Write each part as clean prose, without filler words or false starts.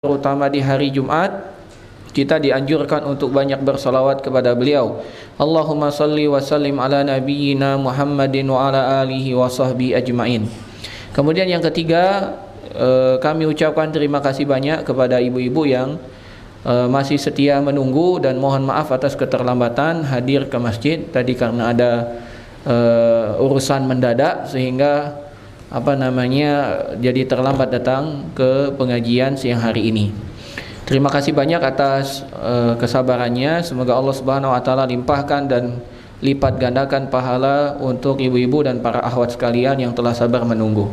terutama di hari Jumat, kita dianjurkan untuk banyak bersolawat kepada beliau. Allahumma salli wa sallim ala nabiyyina Muhammadin wa ala alihi wa sahbihi ajma'in. Kemudian yang ketiga, kami ucapkan terima kasih banyak kepada ibu-ibu yang masih setia menunggu, dan mohon maaf atas keterlambatan hadir ke masjid tadi karena ada urusan mendadak sehingga jadi terlambat datang ke pengajian siang hari ini. Terima kasih banyak atas kesabarannya. Semoga Allah Subhanahu wa taala limpahkan dan lipat gandakan pahala untuk ibu-ibu dan para akhwat sekalian yang telah sabar menunggu.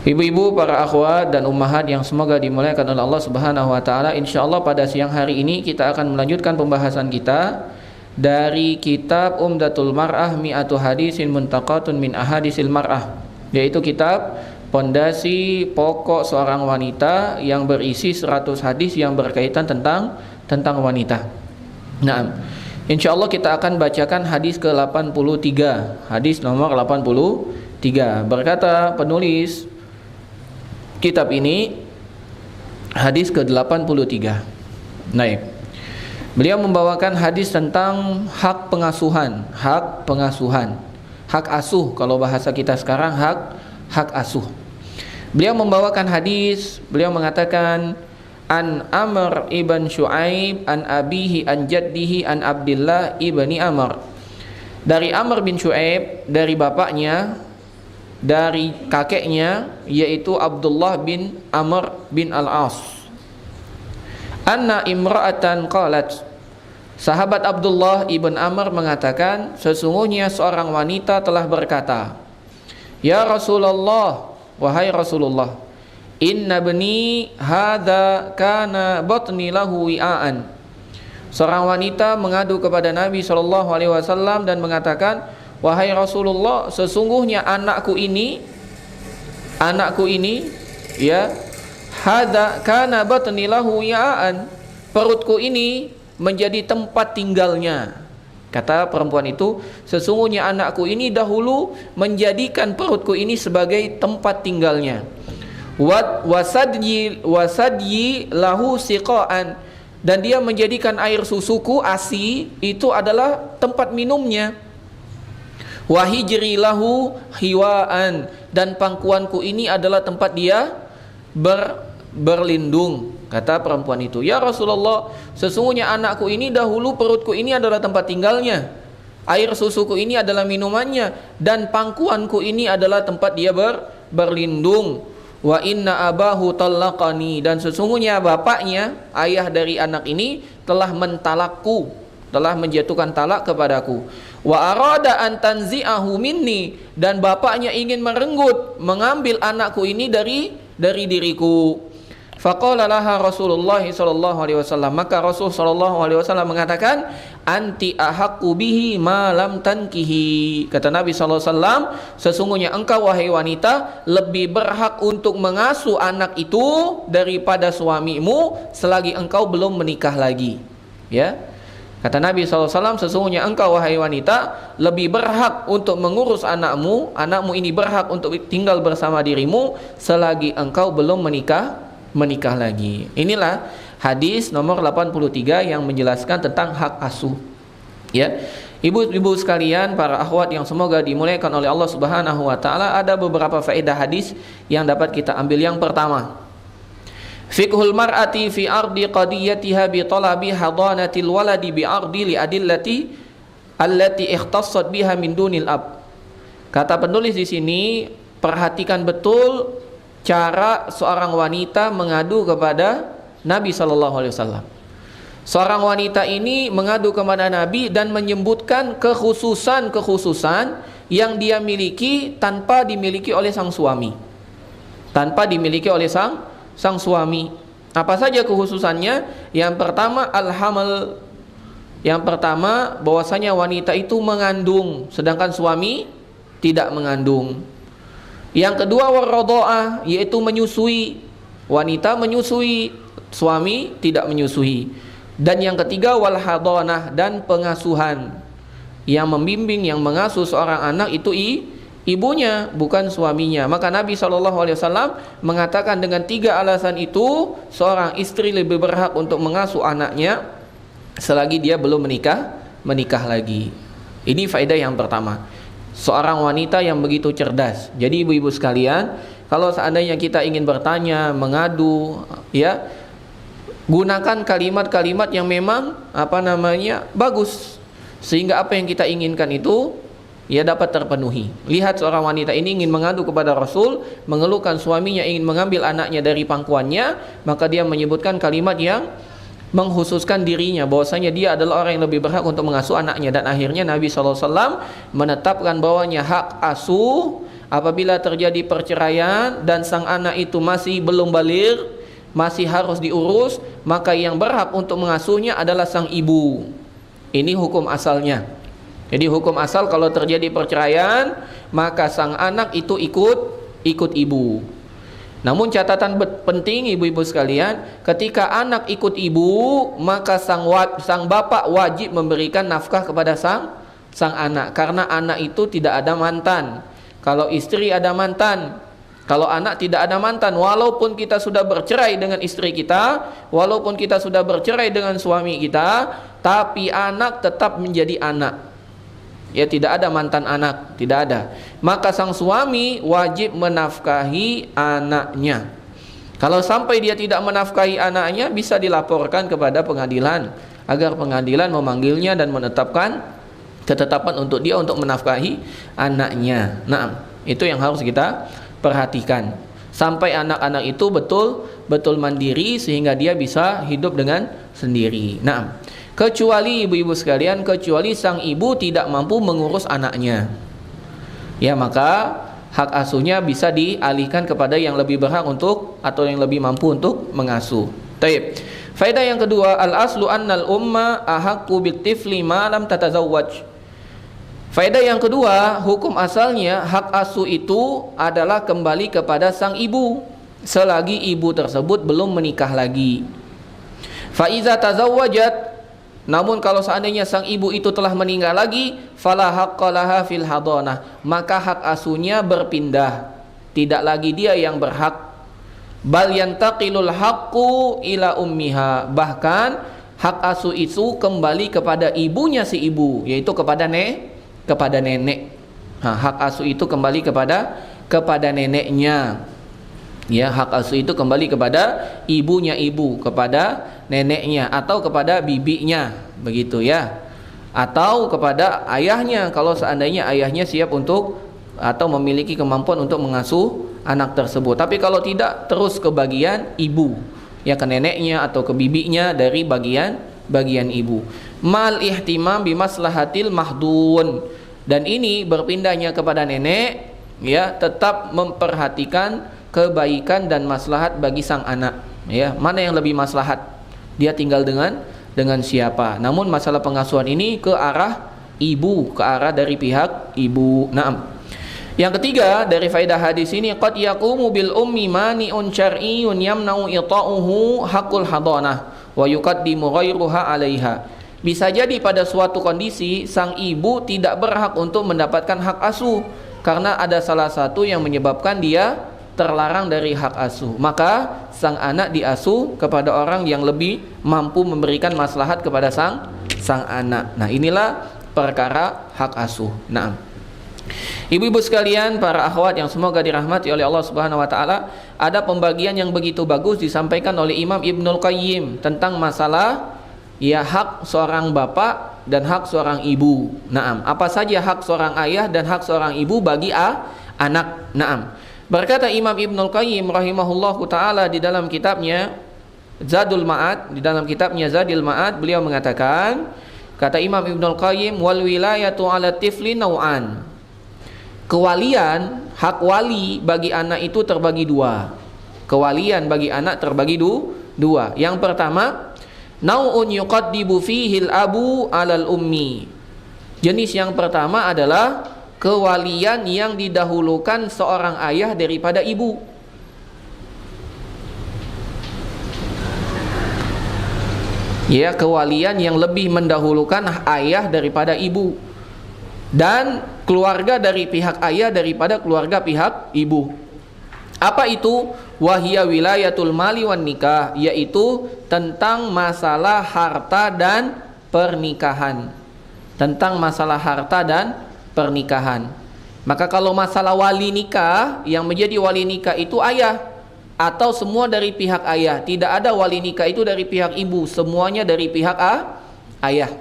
Ibu-ibu, para akhwat dan ummahat yang semoga dimuliakan oleh Allah Subhanahu wa taala, insyaallah pada siang hari ini kita akan melanjutkan pembahasan kita dari kitab Umdatul Mar'ah Mi'atu Hadisin Muntaqatun min Ahadisil Mar'ah, yaitu kitab pondasi pokok seorang wanita yang berisi 100 hadis yang berkaitan tentang wanita. Nah, insyaallah kita akan bacakan hadis ke-83, hadis nomor 83. Berkata penulis kitab ini, hadis ke-83. Naik. Beliau membawakan hadis tentang hak pengasuhan, hak asuh, kalau bahasa kita sekarang hak asuh. Beliau membawakan hadis, beliau mengatakan an Amr ibn Shu'aib an abihi an jaddihi an Abdullah ibni Amr. Dari Amr bin Shu'aib, dari bapaknya, dari kakeknya, yaitu Abdullah bin Amr bin Al-As. Anna imra'atan qalat, sahabat Abdullah ibn Amr mengatakan, sesungguhnya seorang wanita telah berkata, ya Rasulullah, wahai Rasulullah, inna bani hadza kana batni lahu wi'aan. Seorang wanita mengadu kepada Nabi SAW dan mengatakan, wahai Rasulullah, sesungguhnya anakku ini ya, hadza kana batni lahu wi'aan, perutku ini menjadi tempat tinggalnya. Kata perempuan itu, sesungguhnya anakku ini dahulu menjadikan perutku ini sebagai tempat tinggalnya. Wasadyi lahu siqaan, dan dia menjadikan air susuku, ASI, itu adalah tempat minumnya. Wahijri lahu hiwaan, dan pangkuanku ini adalah tempat dia berlindung. Kata perempuan itu, ya Rasulullah, sesungguhnya anakku ini dahulu perutku ini adalah tempat tinggalnya, air susuku ini adalah minumannya, dan pangkuanku ini adalah tempat dia berlindung. Wa inna abahu talaqani, dan sesungguhnya bapaknya, ayah dari anak ini, telah mentalakku, telah menjatuhkan talak kepadaku. Wa arada an tanzi'ahu minni, dan bapaknya ingin merenggut, mengambil anakku ini dari diriku. Faqala laha Rasulullah sallallahu alaihi wasallam, maka Rasul sallallahu alaihi wasallam mengatakan, anti ahaqqu bihi ma lam tankihi. Kata Nabi sallallahu alaihi wasallam, sesungguhnya engkau wahai wanita lebih berhak untuk mengasuh anak itu daripada suamimu selagi engkau belum menikah lagi. Ya. Kata Nabi SAW, sesungguhnya engkau wahai wanita lebih berhak untuk mengurus anakmu ini berhak untuk tinggal bersama dirimu selagi engkau belum menikah lagi. Inilah hadis nomor 83 yang menjelaskan tentang hak asuh. Ya. Ibu-ibu sekalian, para akhwat yang semoga dimuliakan oleh Allah Subhanahu wa taala, ada beberapa faedah hadis yang dapat kita ambil. Yang pertama, fiqhul mar'ati fi ardi qadiyatiha bi talabi hadanatil waladi bi ardi li adillati allati ikhtassat biha min dunil ab. Kata penulis di sini, perhatikan betul cara seorang wanita mengadu kepada Nabi sallallahu alaihi wasallam. Seorang wanita ini mengadu kepada Nabi dan menyebutkan kekhususan yang dia miliki tanpa dimiliki oleh sang suami. Sang suami. Apa saja kekhususannya? Yang pertama al-hamal. Yang pertama bahwasanya wanita itu mengandung sedangkan suami tidak mengandung. Yang kedua war-radha'ah, yaitu menyusui. Wanita menyusui, suami tidak menyusui. Dan yang ketiga wal hadanah, dan pengasuhan. Yang membimbing, yang mengasuh seorang anak itu ibunya, bukan suaminya. Maka Nabi SAW mengatakan dengan 3 alasan itu, seorang istri lebih berhak untuk mengasuh anaknya selagi dia belum menikah lagi. Ini faedah yang pertama. Seorang wanita yang begitu cerdas. Jadi ibu-ibu sekalian, kalau seandainya kita ingin bertanya, mengadu, ya, gunakan kalimat-kalimat yang memang bagus, sehingga apa yang kita inginkan itu ya dapat terpenuhi. Lihat seorang wanita ini ingin mengadu kepada Rasul, mengeluhkan suaminya ingin mengambil anaknya dari pangkuannya, maka dia menyebutkan kalimat yang menghususkan dirinya, bahwasanya dia adalah orang yang lebih berhak untuk mengasuh anaknya. Dan akhirnya Nabi SAW menetapkan bahwanya hak asuh apabila terjadi perceraian dan sang anak itu masih belum baligh, masih harus diurus, maka yang berhak untuk mengasuhnya adalah sang ibu. Ini hukum asalnya. Jadi hukum asal kalau terjadi perceraian, maka sang anak itu ikut ibu. Namun catatan penting ibu-ibu sekalian, ketika anak ikut ibu, maka sang bapak wajib memberikan nafkah kepada sang anak, karena anak itu tidak ada mantan. Kalau istri ada mantan, kalau anak tidak ada mantan. Walaupun kita sudah bercerai dengan istri kita, walaupun kita sudah bercerai dengan suami kita, tapi anak tetap menjadi anak. Ya, tidak ada mantan anak, tidak ada. Maka sang suami wajib menafkahi anaknya. Kalau sampai dia tidak menafkahi anaknya, bisa dilaporkan kepada pengadilan agar pengadilan memanggilnya dan menetapkan ketetapan untuk dia untuk menafkahi anaknya. Nah, itu yang harus kita perhatikan. Sampai anak-anak itu betul mandiri sehingga dia bisa hidup dengan sendiri. Nah, kecuali ibu-ibu sekalian, kecuali sang ibu tidak mampu mengurus anaknya, ya, maka hak asuhnya bisa dialihkan kepada yang lebih berhak untuk, atau yang lebih mampu untuk mengasuh. Taib. Faedah yang kedua, al-aslu annal umma ahaqqu bitifli ma lam tatazawwaj. Faedah yang kedua, hukum asalnya hak asuh itu adalah kembali kepada sang ibu selagi ibu tersebut belum menikah lagi. Fa iza tazawwajat, namun kalau seandainya sang ibu itu telah meninggal lagi, fala haqqalaha fil hadanah, maka hak asuhnya berpindah, tidak lagi dia yang berhak. Bal yantaqilul haqqu ila ummiha, bahkan hak asuh itu kembali kepada ibunya si ibu, yaitu kepada nenek. Hak asuh itu kembali kepada neneknya. Ya, hak asuh itu kembali kepada ibunya ibu, kepada neneknya, atau kepada bibinya, begitu ya, atau kepada ayahnya kalau seandainya ayahnya siap untuk atau memiliki kemampuan untuk mengasuh anak tersebut. Tapi kalau tidak, terus ke bagian ibu, ya, ke neneknya atau ke bibinya dari bagian ibu. Mal ihtimam bimaslahatil mahdun, dan ini berpindahnya kepada nenek, ya, tetap memperhatikan kebaikan dan maslahat bagi sang anak, ya, mana yang lebih maslahat, dia tinggal dengan siapa. Namun masalah pengasuhan ini ke arah ibu, ke arah dari pihak ibu. Naam. Yang ketiga dari faedah hadis ini, qad yaqumu bil ummi mani'un syar'iyyun yamna'u ita'uhu haqqul hadanah wa yuqaddimu ghairuha 'alaiha. Bisa jadi pada suatu kondisi sang ibu tidak berhak untuk mendapatkan hak asuh karena ada salah satu yang menyebabkan dia terlarang dari hak asuh, maka sang anak diasuh kepada orang yang lebih mampu memberikan maslahat kepada sang anak. Nah, inilah perkara hak asuh. Nah, ibu-ibu sekalian, para akhwat yang semoga dirahmati oleh Allah Subhanahu wa taala, ada pembagian yang begitu bagus disampaikan oleh Imam Ibnul Qayyim tentang masalah, ya, hak seorang bapak dan hak seorang ibu. Naam, apa saja hak seorang ayah dan hak seorang ibu bagi anak. Naam. Berkata Imam Ibnul Qayyim rahimahullahu taala di dalam kitabnya Zadul Ma'ad, beliau mengatakan, kata Imam Ibnul Qayyim, wal wilayatu 'ala tifli naw'an. Kewalian, hak wali bagi anak itu terbagi dua. Kewalian bagi anak terbagi dua. Yang pertama, nau'un yuqaddibu fihil abu 'alal ummi. Jenis yang pertama adalah kewalian yang didahulukan seorang ayah daripada ibu. Ya, kewalian yang lebih mendahulukan ayah daripada ibu. dan keluarga dari pihak ayah daripada keluarga pihak ibu. Apa itu? Wahia wilayatul mali wan nikah, yaitu tentang masalah harta dan pernikahan. Tentang masalah harta dan pernikahan. Maka kalau masalah wali nikah, yang menjadi wali nikah itu ayah atau semua dari pihak ayah. Tidak ada wali nikah itu dari pihak ibu, semuanya dari pihak ayah.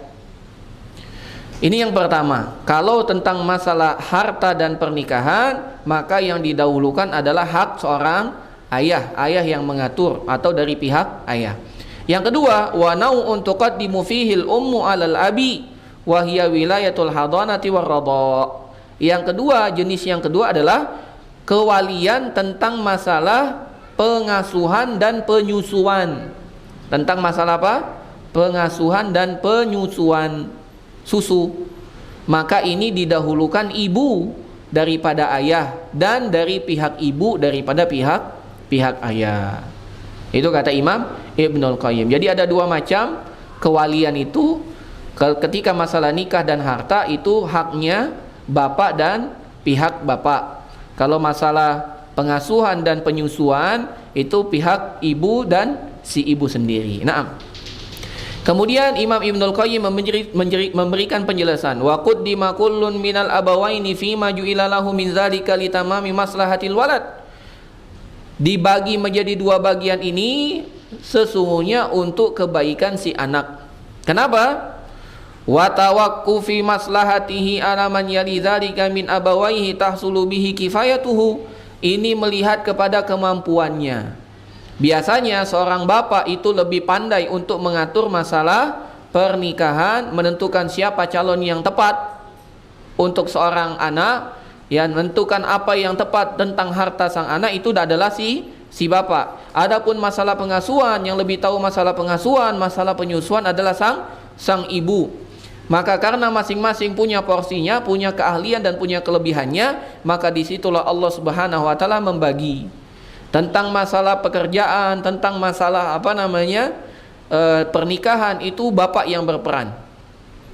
Ini yang pertama. Kalau tentang masalah harta dan pernikahan, maka yang didahulukan adalah hak seorang ayah, ayah yang mengatur atau dari pihak ayah. Yang kedua, wa nau'un tuqaddimu fihil ummu 'alal abi wa hiya wilayatul hadanati war radha. Yang kedua, jenis yang kedua adalah kewalian tentang masalah pengasuhan dan penyusuan. Tentang masalah apa? Pengasuhan dan penyusuan susu. Maka ini didahulukan ibu daripada ayah dan dari pihak ibu daripada pihak ayah. Itu kata Imam Ibnul Qayyim. Jadi ada dua macam kewalian itu. Ketika masalah nikah dan harta itu haknya bapak dan pihak bapak. Kalau masalah pengasuhan dan penyusuan itu pihak ibu dan si ibu sendiri. Naam. Kemudian Imam Ibnul Qayyim memberikan penjelasan, wa qaddima kullun minal abawaini fi ma ju'ila lahu min dzalika litamami maslahatil walad. Dibagi menjadi dua bagian ini sesungguhnya untuk kebaikan si anak. Kenapa? Wa tawaqqufi maslahatihi ala man yali dzalika min abawaihi tahsulu bihi kifayatuhu. Ini melihat kepada kemampuannya. Biasanya seorang bapak itu lebih pandai untuk mengatur masalah pernikahan, menentukan siapa calon yang tepat untuk seorang anak, ya, menentukan apa yang tepat tentang harta sang anak itu adalah si bapak. Adapun masalah pengasuhan, yang lebih tahu masalah pengasuhan, masalah penyusuan adalah sang ibu. Maka karena masing-masing punya porsinya, punya keahlian dan punya kelebihannya, maka disitulah Allah Subhanahu wa taala membagi. Tentang masalah pekerjaan, tentang masalah pernikahan itu bapak yang berperan,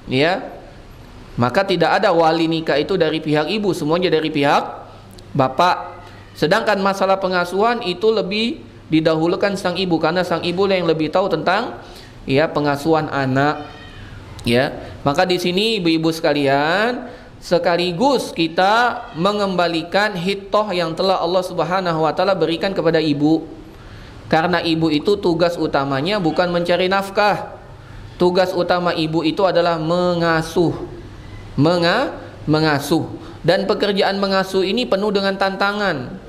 ya. Maka tidak ada wali nikah itu dari pihak ibu, semuanya dari pihak bapak. Sedangkan masalah pengasuhan itu lebih didahulukan sang ibu, karena sang ibu yang lebih tahu tentang pengasuhan anak, ya. Maka di sini ibu-ibu sekalian, sekaligus kita mengembalikan hitoh yang telah Allah Subhanahu wa taala berikan kepada ibu. Karena ibu itu tugas utamanya bukan mencari nafkah. Tugas utama ibu itu adalah mengasuh. Mengasuh. Dan pekerjaan mengasuh ini penuh dengan tantangan.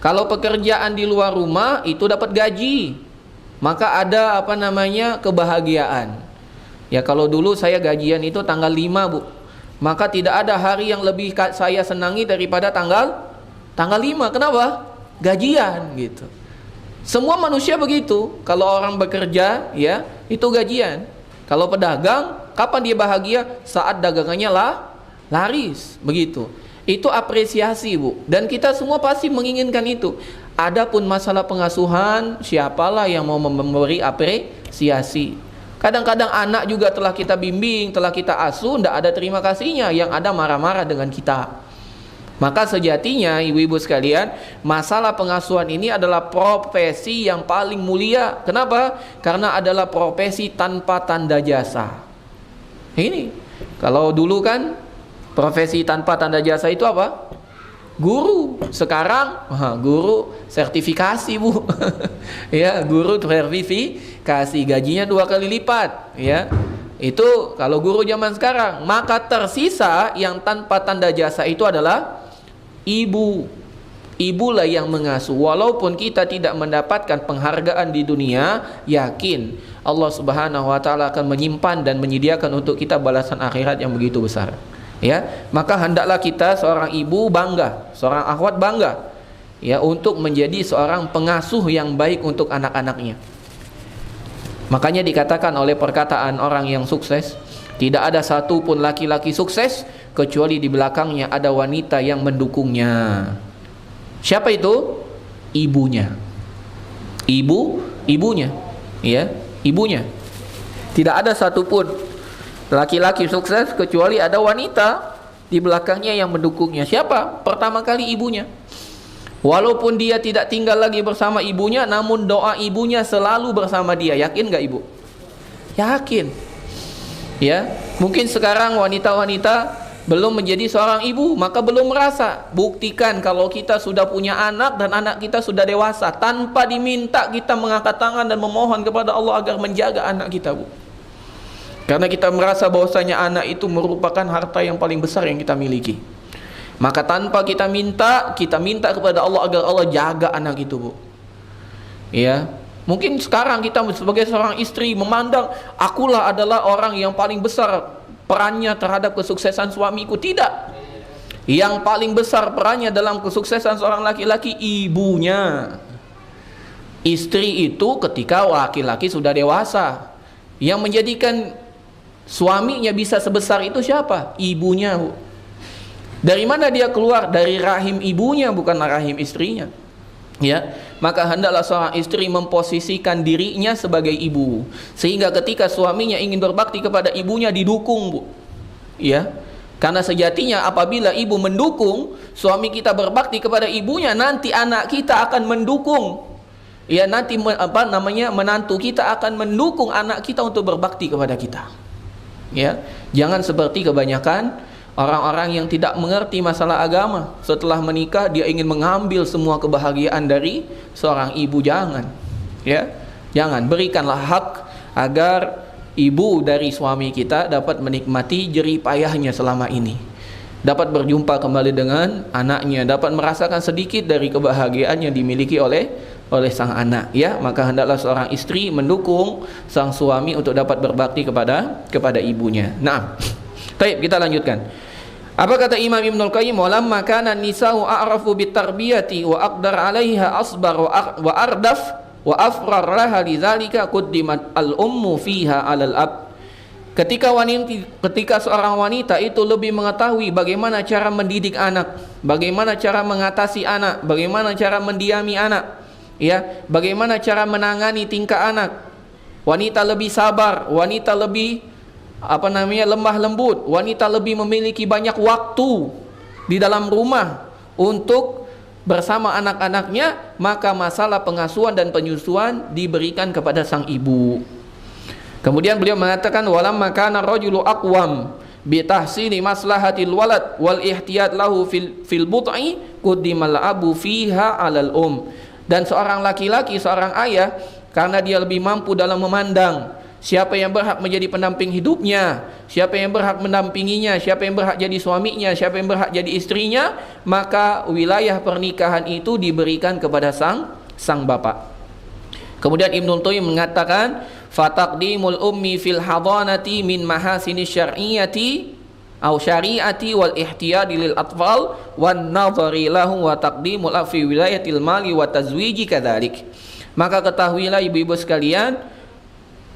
Kalau pekerjaan di luar rumah itu dapat gaji, maka ada kebahagiaan. Ya, kalau dulu saya gajian itu tanggal 5, Bu. Maka tidak ada hari yang lebih saya senangi daripada tanggal 5. Kenapa? Gajian gitu. Semua manusia begitu. Kalau orang bekerja, ya, itu gajian. Kalau pedagang, kapan dia bahagia? Saat dagangannya laris, begitu. Itu apresiasi, Bu. Dan kita semua pasti menginginkan itu. Adapun masalah pengasuhan, siapalah yang mau memberi apresiasi? Kadang-kadang anak juga telah kita bimbing, telah kita asuh, tidak ada terima kasihnya, yang ada marah-marah dengan kita. Maka sejatinya ibu-ibu sekalian, masalah pengasuhan ini adalah profesi yang paling mulia. Kenapa? Karena adalah profesi tanpa tanda jasa. Ini, kalau dulu kan profesi tanpa tanda jasa itu apa? Guru. Sekarang guru sertifikasi, Bu. Ya, guru sertifikasi, gajinya 2 kali lipat, ya. Itu kalau guru zaman sekarang. Maka tersisa yang tanpa tanda jasa itu adalah ibu. Ibulah yang mengasuh. Walaupun kita tidak mendapatkan penghargaan di dunia, yakin Allah Subhanahu wa taala akan menyimpan dan menyediakan untuk kita balasan akhirat yang begitu besar. Ya, maka hendaklah kita seorang ibu bangga, seorang akhwat bangga, ya, untuk menjadi seorang pengasuh yang baik untuk anak-anaknya. Makanya dikatakan oleh perkataan orang yang sukses, tidak ada satu pun laki-laki sukses kecuali di belakangnya ada wanita yang mendukungnya. Siapa itu? Ibunya. Ibunya, ya, ibunya. Tidak ada satu pun laki-laki sukses kecuali ada wanita Di belakangnya yang mendukungnya siapa? Pertama kali ibunya. Walaupun dia tidak tinggal lagi bersama ibunya, namun doa ibunya selalu bersama dia. Yakin gak ibu? Yakin. Ya, mungkin sekarang wanita-wanita belum menjadi seorang ibu, maka belum merasa. Buktikan kalau kita sudah punya anak dan anak kita sudah dewasa, tanpa diminta kita mengangkat tangan dan memohon kepada Allah agar menjaga anak kita, Bu. Karena kita merasa bahwasanya anak itu merupakan harta yang paling besar yang kita miliki. Maka tanpa kita minta kepada Allah agar Allah jaga anak itu, Bu. Ya, mungkin sekarang kita sebagai seorang istri memandang akulah adalah orang yang paling besar perannya terhadap kesuksesan suamiku. Tidak. Yang paling besar perannya dalam kesuksesan seorang laki-laki ibunya. Istri itu ketika laki-laki sudah dewasa. Yang menjadikan suaminya bisa sebesar itu siapa? Ibunya, Bu. Dari mana dia keluar? Dari rahim ibunya, bukan rahim istrinya. Ya, maka hendaklah seorang istri memposisikan dirinya sebagai ibu, sehingga ketika suaminya ingin berbakti kepada ibunya didukung, Bu. Ya, karena sejatinya apabila ibu mendukung suami kita berbakti kepada ibunya, nanti anak kita akan mendukung. Ya, nanti menantu kita akan mendukung anak kita untuk berbakti kepada kita. Ya, jangan seperti kebanyakan orang-orang yang tidak mengerti masalah agama. Setelah menikah dia ingin mengambil semua kebahagiaan dari seorang ibu. Jangan. Ya, jangan. Berikanlah hak agar ibu dari suami kita dapat menikmati jerih payahnya selama ini, dapat berjumpa kembali dengan anaknya, dapat merasakan sedikit dari kebahagiaan yang dimiliki oleh sang anak. Ya, maka hendaklah seorang istri mendukung sang suami untuk dapat berbakti kepada ibunya. Nah, baik, kita lanjutkan. Apa kata Imam Ibnul Qayyim? Walamma kana nisa'u a'rafu bitarbiyati wa aqdar 'alaiha asbar wa ardaf wa afrar laha lidzalika quddimat al-ummu fiha 'alal ab. Ketika seorang wanita itu lebih mengetahui bagaimana cara mendidik anak, bagaimana cara mengatasi anak, bagaimana cara mendiami anak, ya, bagaimana cara menangani tingkah anak. Wanita lebih sabar, wanita lebih lemah lembut, wanita lebih memiliki banyak waktu di dalam rumah untuk bersama anak-anaknya, maka masalah pengasuhan dan penyusuan diberikan kepada sang ibu. Kemudian beliau mengatakan walamma kana rajulu aqwam bi tahsini maslahatil walad wal ihtiyat lahu fil bud'i quddimal abu fiha 'alal Dan seorang laki-laki, seorang ayah, karena dia lebih mampu dalam memandang siapa yang berhak menjadi pendamping hidupnya, siapa yang berhak mendampinginya, siapa yang berhak jadi suaminya, siapa yang berhak jadi istrinya, maka wilayah pernikahan itu diberikan kepada sang bapak. Kemudian Ibnu Taimiyah mengatakan fataqdimul ummi fil hadanati min mahasini syar'iyyati au syari'ati wal ihtiyadi lil atfal wan nadhari lahum wa taqdimul fi wilayatil mali wa tazwiji kadzalik. Maka ketahuilah ibu-ibu sekalian,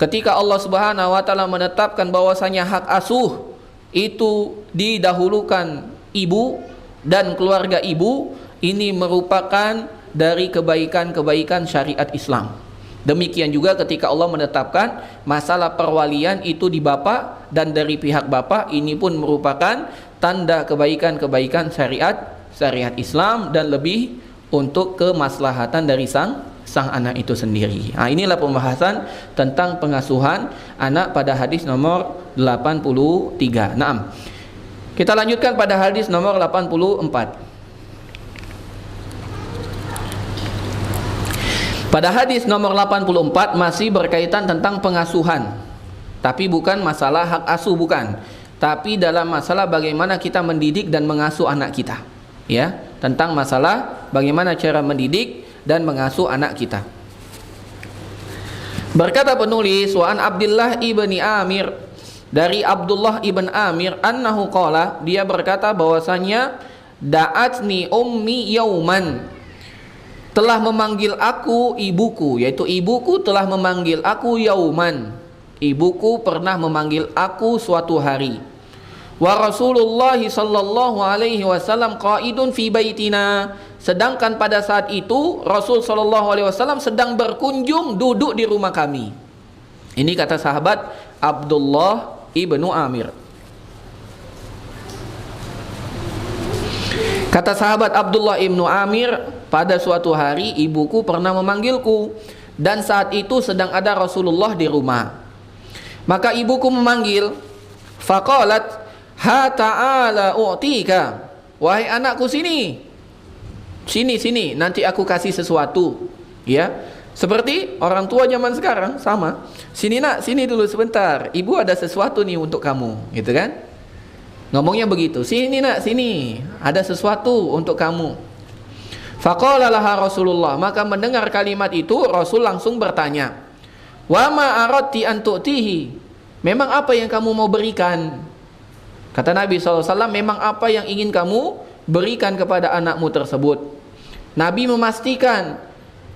ketika Allah Subhanahu wa taala menetapkan bahwasanya hak asuh itu didahulukan ibu dan keluarga ibu, ini merupakan dari kebaikan-kebaikan syariat Islam. Demikian juga ketika Allah menetapkan masalah perwalian itu di bapak dan dari pihak bapak, ini pun merupakan tanda kebaikan-kebaikan syariat Islam dan lebih untuk kemaslahatan dari sang anak itu sendiri. Nah, inilah pembahasan tentang pengasuhan anak pada hadis nomor 83. Naam. Kita lanjutkan pada hadis nomor 84. Pada hadis nomor 84 masih berkaitan tentang pengasuhan. Tapi bukan masalah hak asuh, bukan. Tapi dalam masalah bagaimana kita mendidik dan mengasuh anak kita. Ya, tentang masalah bagaimana cara mendidik dan mengasuh anak kita. Berkata penulis, wa an Abdullah ibni Amir, dari Abdullah ibn Amir, annahu qala, dia berkata bahwasanya da'atni ummi yauman, telah memanggil aku ibuku, yaitu ibuku telah memanggil aku yauman, ibuku pernah memanggil aku suatu hari. Wa Rasulullah sallallahu alaihi wasallam qaidun fi baitina, sedangkan pada saat itu Rasul sallallahu alaihi wasallam sedang berkunjung duduk di rumah kami. Ini kata sahabat Abdullah ibnu Amir. Kata sahabat Abdullah ibnu Amir, pada suatu hari ibuku pernah memanggilku, dan saat itu sedang ada Rasulullah di rumah. Maka ibuku memanggil, faqalat, ha ta'ala u'tika, wahai anakku, sini, sini, nanti aku kasih sesuatu. Ya, seperti orang tua zaman sekarang sama. Sini nak, sini dulu sebentar, ibu ada sesuatu nih untuk kamu, gitu kan? Ngomongnya begitu, sini nak, sini, ada sesuatu untuk kamu. Faqala laha Rasulullah, maka mendengar kalimat itu Rasul langsung bertanya, wa ma aradti an tu'tihi, memang apa yang kamu mau berikan? Kata Nabi SAW, memang apa yang ingin kamu berikan kepada anakmu tersebut? Nabi memastikan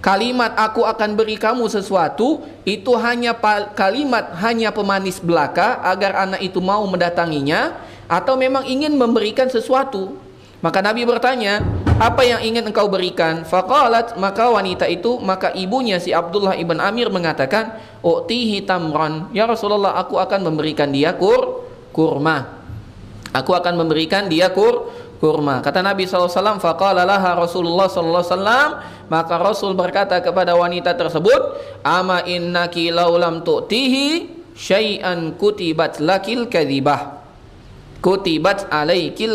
kalimat aku akan beri kamu sesuatu itu hanya kalimat, hanya pemanis belaka agar anak itu mau mendatanginya, atau memang ingin memberikan sesuatu. Maka Nabi bertanya, apa yang ingin engkau berikan? Faqalat, maka wanita itu, maka ibunya si Abdullah ibn Amir mengatakan, u'tihi tamran, ya Rasulullah, aku akan memberikan dia kurma. Aku akan memberikan dia kurma. Kata Nabi SAW, faqala laha Rasulullah SAW, maka Rasul berkata kepada wanita tersebut, ama innaki laulam tu'tihi syai'an kutibat lakil kadhibah, kutibat alaiki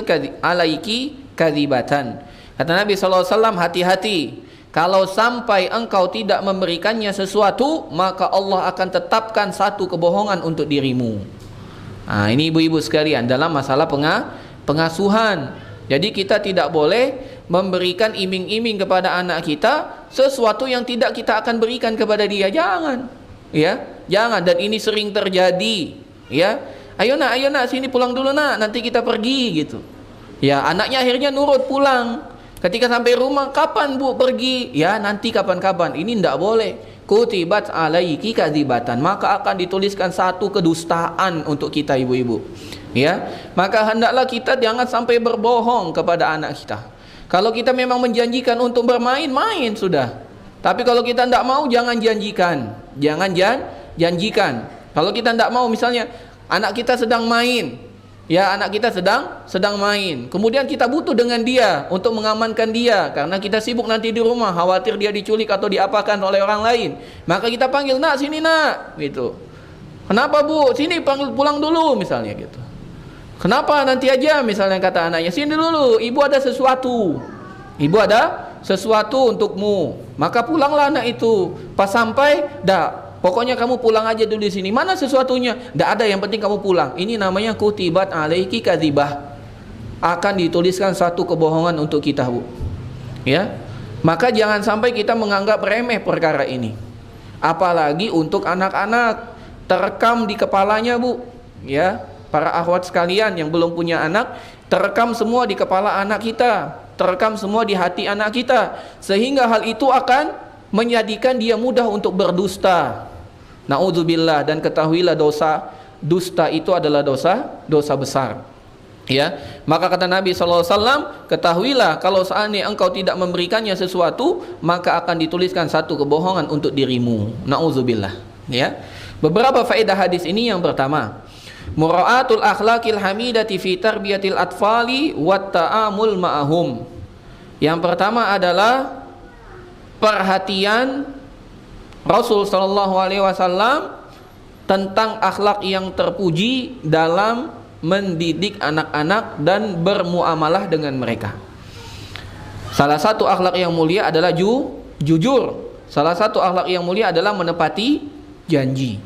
kadhibatan. Kata Nabi SAW, hati-hati, kalau sampai engkau tidak memberikannya sesuatu, maka Allah akan tetapkan satu kebohongan untuk dirimu. Nah, ini ibu-ibu sekalian, dalam masalah pengasuhan. Jadi kita tidak boleh memberikan iming-iming kepada anak kita sesuatu yang tidak kita akan berikan kepada dia. Jangan, ya, jangan. Dan ini sering terjadi, ya. Ayo nak, sini pulang dulu nak, nanti kita pergi, gitu. Ya, anaknya akhirnya nurut pulang. Ketika sampai rumah, kapan bu pergi? Ya, nanti kapan-kapan. Ini tidak boleh. Kutibat alaiki kadzibatan, maka akan dituliskan satu kedustaan untuk kita ibu-ibu. Ya, maka hendaklah kita jangan sampai berbohong kepada anak kita. Kalau kita memang menjanjikan untuk bermain, main sudah. Tapi kalau kita tidak mau, jangan janjikan. Janjikan. Kalau kita tidak mau, misalnya anak kita sedang main, ya, anak kita sedang main, kemudian kita butuh dengan dia untuk mengamankan dia karena kita sibuk nanti di rumah, khawatir dia diculik atau diapakan oleh orang lain, maka kita panggil, nak, sini nak, gitu. Kenapa bu? Sini, panggil pulang dulu misalnya, gitu. Kenapa? Nanti aja, misalnya kata anaknya, sini dulu, ibu ada sesuatu, ibu ada sesuatu untukmu. Maka pulanglah anak itu. Pas sampai, pokoknya kamu pulang aja dulu di sini. Mana sesuatunya? Tidak ada, yang penting kamu pulang. Ini namanya kutibat alaiki kadzibah. Akan dituliskan satu kebohongan untuk kita, bu. Ya, maka jangan sampai kita menganggap remeh perkara ini. Apalagi untuk anak-anak, terekam di kepalanya, bu. Ya, para akhwat sekalian yang belum punya anak, terekam semua di kepala anak kita, terekam semua di hati anak kita, sehingga hal itu akan menjadikan dia mudah untuk berdusta. Na'udzubillah. Dan ketahuilah dusta itu adalah dosa besar. Ya, maka kata Nabi SAW, ketahuilah kalau seandainya engkau tidak memberikannya sesuatu, maka akan dituliskan satu kebohongan untuk dirimu. Na'udzubillah. Ya, beberapa faedah hadis ini. Yang pertama, mura'atul akhlaqil hamidati fi tarbiyatil atfali wat ta'amul ma'ahum. Yang pertama adalah perhatian Rasul sallallahu alaihi wasallam tentang akhlak yang terpuji dalam mendidik anak-anak dan bermuamalah dengan mereka. Salah satu akhlak yang mulia adalah jujur. Salah satu akhlak yang mulia adalah menepati janji.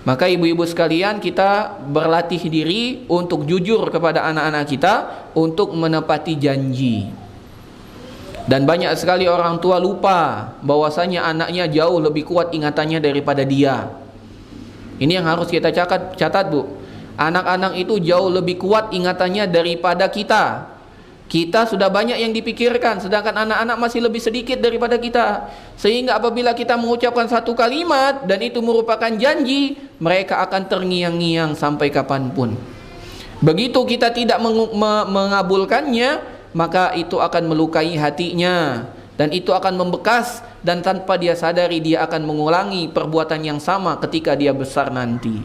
Maka ibu-ibu sekalian, kita berlatih diri untuk jujur kepada anak-anak kita, untuk menepati janji. Dan banyak sekali orang tua lupa bahwasanya anaknya jauh lebih kuat ingatannya daripada dia. Ini yang harus kita catat, bu. Anak-anak itu jauh lebih kuat ingatannya daripada kita. Kita sudah banyak yang dipikirkan, sedangkan anak-anak masih lebih sedikit daripada kita. Sehingga apabila kita mengucapkan satu kalimat dan itu merupakan janji, mereka akan terngiang-ngiang sampai kapanpun. Begitu kita tidak mengabulkannya, maka itu akan melukai hatinya, dan itu akan membekas, dan tanpa dia sadari dia akan mengulangi perbuatan yang sama ketika dia besar nanti.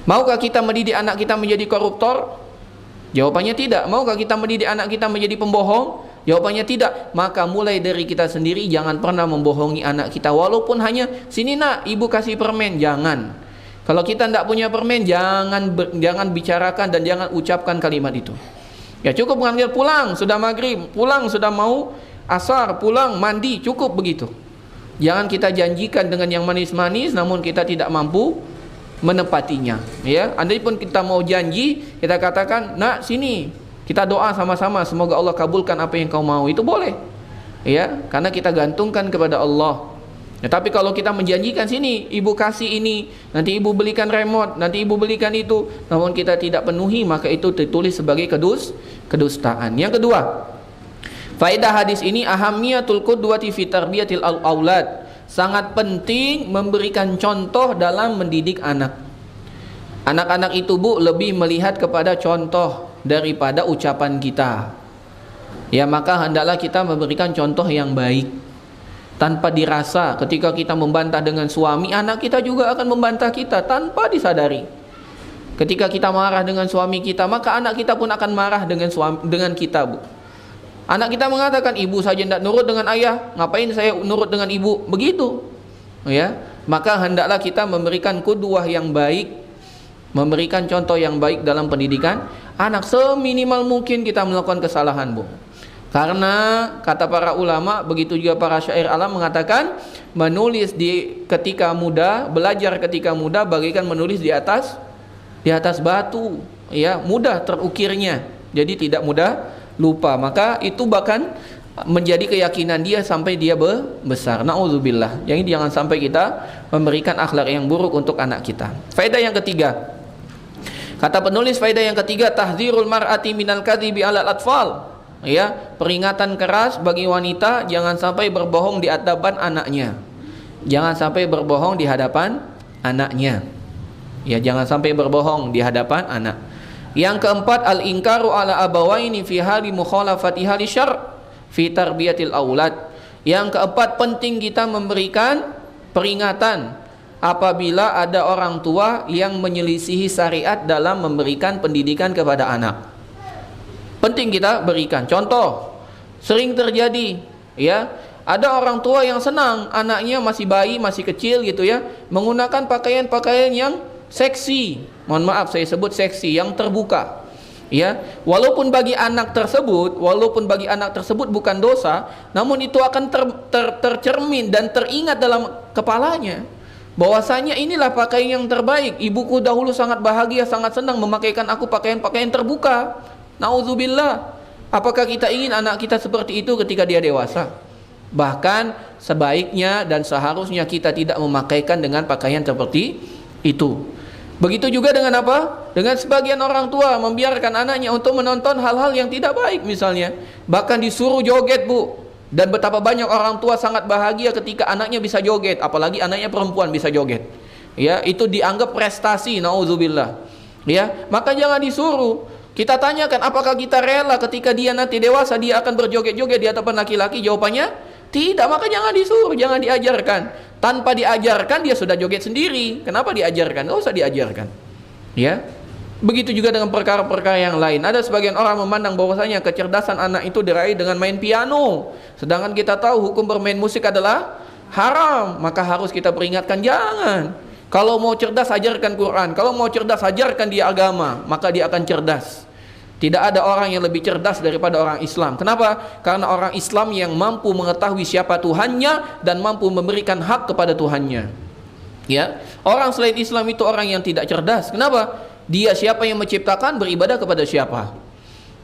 Maukah kita mendidik anak kita menjadi koruptor? Jawabannya tidak. Maukah kita mendidik anak kita menjadi pembohong? Jawabannya tidak. Maka mulai dari kita sendiri jangan pernah membohongi anak kita, walaupun hanya, sini nak, ibu kasih permen. Jangan. Kalau kita tidak punya permen, jangan bicarakan dan jangan ucapkan kalimat itu. Ya cukup mengambil, pulang sudah maghrib, pulang sudah mau asar, pulang mandi, cukup begitu. Jangan kita janjikan dengan yang manis-manis namun kita tidak mampu menepatinya. Ya, andai pun kita mau janji, kita katakan, nak sini, kita doa sama-sama semoga Allah kabulkan apa yang kau mau, itu boleh. Ya, karena kita gantungkan kepada Allah. Ya, tapi kalau kita menjanjikan, sini ibu kasih ini, nanti ibu belikan remote, nanti ibu belikan itu, namun kita tidak penuhi, maka itu ditulis sebagai kedustaan. Yang kedua, faedah hadis ini, ahamiyatul qudwati fi tarbiyatil aulad. Sangat penting memberikan contoh dalam mendidik anak. Anak-anak itu, Bu, lebih melihat kepada contoh daripada ucapan kita. Ya, maka hendaklah kita memberikan contoh yang baik. Tanpa dirasa, ketika kita membantah dengan suami, anak kita juga akan membantah kita tanpa disadari. Ketika kita marah dengan suami kita, maka anak kita pun akan marah dengan kita, Bu. Anak kita mengatakan, ibu saja tidak nurut dengan ayah, ngapain saya nurut dengan ibu? Begitu. Ya, maka hendaklah kita memberikan qudwah yang baik, memberikan contoh yang baik dalam pendidikan anak. Seminimal mungkin kita melakukan kesalahan, Bu. Karena kata para ulama, begitu juga para syair alam mengatakan, menulis ketika muda, belajar ketika muda bagaikan menulis di atas batu. Ya, mudah terukirnya. Jadi tidak mudah lupa. Maka itu bahkan menjadi keyakinan dia sampai dia besar. Nauzubillah. Yang ini jangan sampai kita memberikan akhlak yang buruk untuk anak kita. Faedah yang ketiga, kata penulis, faedah yang ketiga, tahdzirul mar'ati minal kadhibi 'alal atfal. Ya, peringatan keras bagi wanita jangan sampai berbohong di hadapan anaknya. Jangan sampai berbohong di hadapan anaknya. Ya, jangan sampai berbohong di hadapan anak. Yang keempat, al-inkaru ala abawaini fi hali mukhalafatiha li syar' fi tarbiyatil aulad. Yang keempat, penting kita memberikan peringatan apabila ada orang tua yang menyelisihi syariat dalam memberikan pendidikan kepada anak. Penting kita berikan contoh. Sering terjadi, ya, ada orang tua yang senang anaknya masih bayi, masih kecil gitu ya, menggunakan pakaian-pakaian yang seksi. Mohon maaf saya sebut seksi, yang terbuka. Ya, walaupun bagi anak tersebut bukan dosa, namun itu akan tercermin dan teringat dalam kepalanya bahwasanya inilah pakaian yang terbaik. Ibuku dahulu sangat bahagia, sangat senang memakaikan aku pakaian-pakaian terbuka. Nauzubillah. Apakah kita ingin anak kita seperti itu ketika dia dewasa? Bahkan sebaiknya dan seharusnya kita tidak memakaikan dengan pakaian seperti itu. Begitu juga dengan apa? Dengan sebagian orang tua membiarkan anaknya untuk menonton hal-hal yang tidak baik misalnya. Bahkan disuruh joget, Bu. Dan betapa banyak orang tua sangat bahagia ketika anaknya bisa joget, apalagi anaknya perempuan bisa joget. Ya, itu dianggap prestasi, nauzubillah. Ya, maka jangan disuruh. Kita tanyakan, apakah kita rela ketika dia nanti dewasa dia akan berjoget-joget di hadapan laki-laki? Jawabannya tidak. Maka jangan disuruh, jangan diajarkan. Tanpa diajarkan dia sudah joget sendiri. Kenapa diajarkan? Nggak usah diajarkan. Ya, begitu juga dengan perkara-perkara yang lain. Ada sebagian orang memandang bahwasanya kecerdasan anak itu diraih dengan main piano, sedangkan kita tahu hukum bermain musik adalah haram. Maka harus kita peringatkan, jangan. Kalau mau cerdas ajarkan Quran, kalau mau cerdas ajarkan dia agama, maka dia akan cerdas. Tidak ada orang yang lebih cerdas daripada orang Islam. Kenapa? Karena orang Islam yang mampu mengetahui siapa Tuhannya dan mampu memberikan hak kepada Tuhannya. Ya, orang selain Islam itu orang yang tidak cerdas. Kenapa? Dia siapa yang menciptakan, beribadah kepada siapa.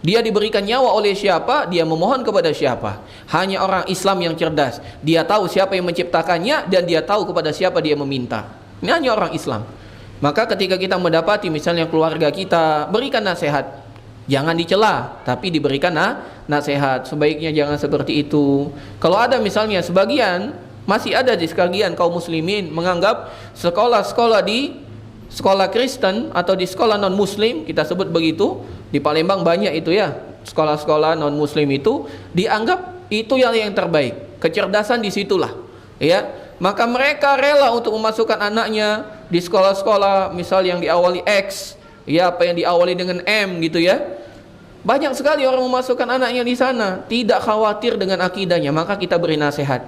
Dia diberikan nyawa oleh siapa, dia memohon kepada siapa. Hanya orang Islam yang cerdas. Dia tahu siapa yang menciptakannya dan dia tahu kepada siapa dia meminta. Ini hanya orang Islam. Maka ketika kita mendapati misalnya keluarga kita, berikan nasihat. Jangan dicela, tapi diberikan nasihat. Sebaiknya jangan seperti itu. Kalau ada misalnya sebagian, masih ada di sebagian kaum muslimin menganggap sekolah-sekolah di sekolah Kristen atau di sekolah non muslim, kita sebut begitu, di Palembang banyak itu ya, sekolah-sekolah non muslim itu dianggap itu yang terbaik. Kecerdasan disitulah, ya. Maka mereka rela untuk memasukkan anaknya di sekolah-sekolah misal yang diawali X, ya, apa yang diawali dengan M gitu ya. Banyak sekali orang memasukkan anaknya di sana, tidak khawatir dengan akidahnya. Maka kita beri nasihat,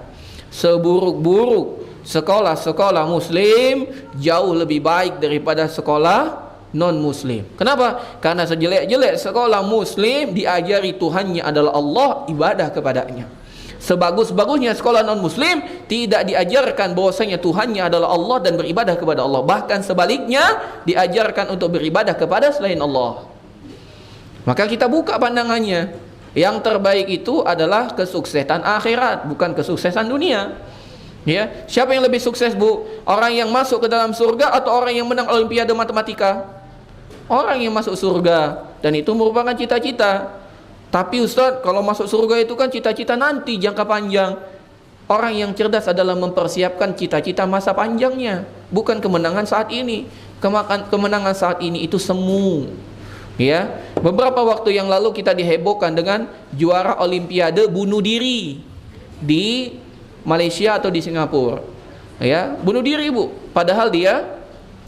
seburuk-buruk sekolah-sekolah muslim jauh lebih baik daripada sekolah non-muslim. Kenapa? Karena sejelek-jelek sekolah muslim diajari Tuhannya adalah Allah, ibadah kepadanya. Sebagus-bagusnya sekolah non-muslim tidak diajarkan bahwasanya Tuhannya adalah Allah dan beribadah kepada Allah. Bahkan sebaliknya diajarkan untuk beribadah kepada selain Allah. Maka kita buka pandangannya. Yang terbaik itu adalah kesuksesan akhirat, bukan kesuksesan dunia. Ya, siapa yang lebih sukses, Bu? Orang yang masuk ke dalam surga atau orang yang menang olimpiade matematika? Orang yang masuk surga, dan itu merupakan cita-cita. Tapi Ustaz, kalau masuk surga itu kan cita-cita nanti jangka panjang. Orang yang cerdas adalah mempersiapkan cita-cita masa panjangnya, bukan kemenangan saat ini. Kemenangan saat ini itu semu. Ya, beberapa waktu yang lalu kita dihebohkan dengan juara olimpiade bunuh diri di Malaysia atau di Singapura. Ya, bunuh diri, Bu. Padahal dia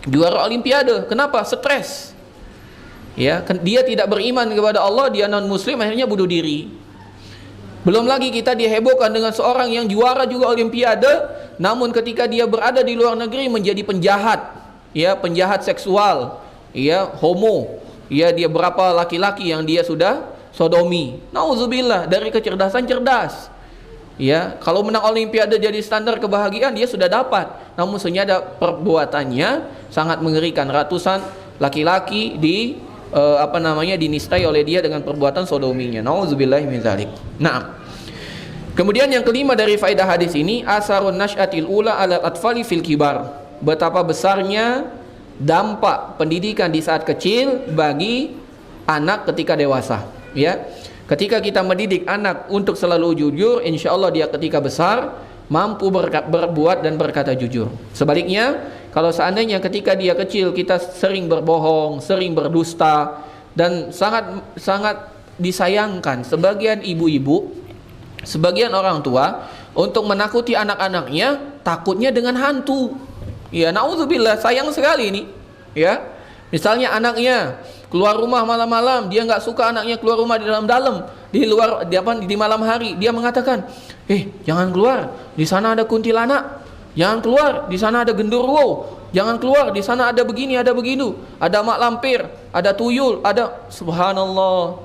juara olimpiade. Kenapa? Stres. Ya, dia tidak beriman kepada Allah, dia non muslim, akhirnya bunuh diri. Belum lagi kita dihebohkan dengan seorang yang juara juga olimpiade, namun ketika dia berada di luar negeri menjadi penjahat, ya, penjahat seksual, ya, homo, ya, dia berapa laki-laki yang dia sudah sodomi. Nauzubillah, dari kecerdasan cerdas. Ya, kalau menang olimpiade jadi standar kebahagiaan dia sudah dapat, namun senyata perbuatannya sangat mengerikan. Ratusan laki-laki dinistai oleh dia dengan perbuatan sodominya. Nauzubillahi min dzalik. Nah, kemudian yang kelima dari faedah hadis ini, asarun nasyatil ula alal atfali fil kibar. Betapa besarnya dampak pendidikan di saat kecil bagi anak ketika dewasa. Ya, ketika kita mendidik anak untuk selalu jujur, insya Allah dia ketika besar mampu berbuat dan berkata jujur. Sebaliknya, kalau seandainya ketika dia kecil kita sering berbohong, sering berdusta, dan sangat disayangkan sebagian ibu-ibu, sebagian orang tua untuk menakuti anak-anaknya, takutnya dengan hantu. Ya, naudzubillah, sayang sekali ini. Ya, misalnya anaknya keluar rumah malam-malam, dia nggak suka anaknya keluar rumah di dalam-dalam, di malam hari, dia mengatakan, jangan keluar, di sana ada kuntilanak. Jangan keluar, di sana ada genderuwo. Jangan keluar, di sana ada begini, ada begitu, ada mak lampir, ada tuyul, ada. Subhanallah.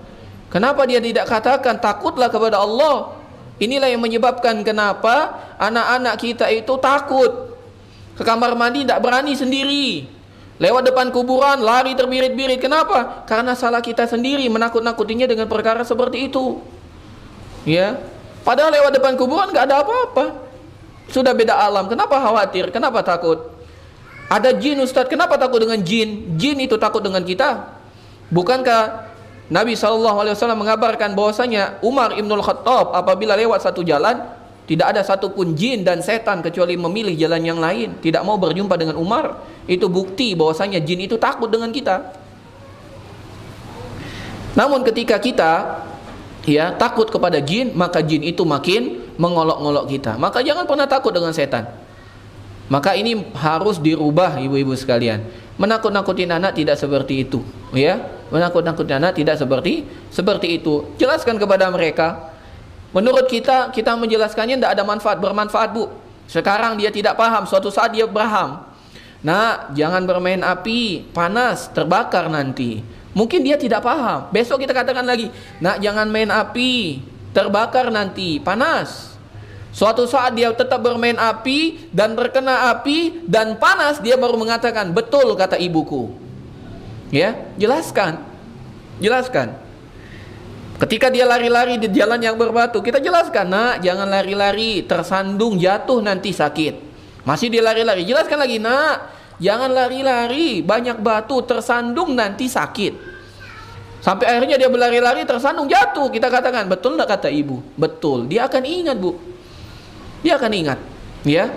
Kenapa dia tidak katakan takutlah kepada Allah? Inilah yang menyebabkan kenapa anak-anak kita itu takut ke kamar mandi, tidak berani sendiri. Lewat depan kuburan lari terbirit-birit. Kenapa? Karena salah kita sendiri menakut-nakutinya dengan perkara seperti itu. Ya, padahal lewat depan kuburan nggak ada apa-apa. Sudah beda alam, kenapa khawatir? Kenapa takut? Ada jin, Ustaz, kenapa takut dengan jin? Jin itu takut dengan kita. Bukankah Nabi SAW mengabarkan bahwasanya Umar Ibnul Khattab apabila lewat satu jalan, tidak ada satupun jin dan setan kecuali memilih jalan yang lain, tidak mau berjumpa dengan Umar. Itu bukti bahwasanya jin itu takut dengan kita. Namun ketika kita takut kepada jin, maka jin itu makin mengolok-ngolok kita. Maka jangan pernah takut dengan setan. Maka ini harus dirubah, ibu-ibu sekalian. Menakut-nakutin anak tidak seperti itu, ya. Menakut-nakutin anak tidak seperti itu. Jelaskan kepada mereka. Menurut kita menjelaskannya tidak ada bermanfaat, Bu. Sekarang dia tidak paham, suatu saat dia paham. Nah, jangan bermain api, panas, terbakar nanti. Mungkin dia tidak paham. Besok kita katakan lagi, nak, jangan main api, terbakar nanti, panas. Suatu saat dia tetap bermain api dan terkena api dan panas, dia baru mengatakan, betul kata ibuku. Ya, jelaskan. Ketika dia lari-lari di jalan yang berbatu, kita jelaskan, nak, jangan lari-lari, tersandung, jatuh nanti sakit. Masih dia lari-lari, jelaskan lagi, nak, jangan lari-lari, banyak batu, tersandung nanti sakit. Sampai akhirnya dia berlari-lari, tersandung, jatuh. Kita katakan, betul enggak kata ibu? Betul. Dia akan ingat, Bu. Dia akan ingat, ya.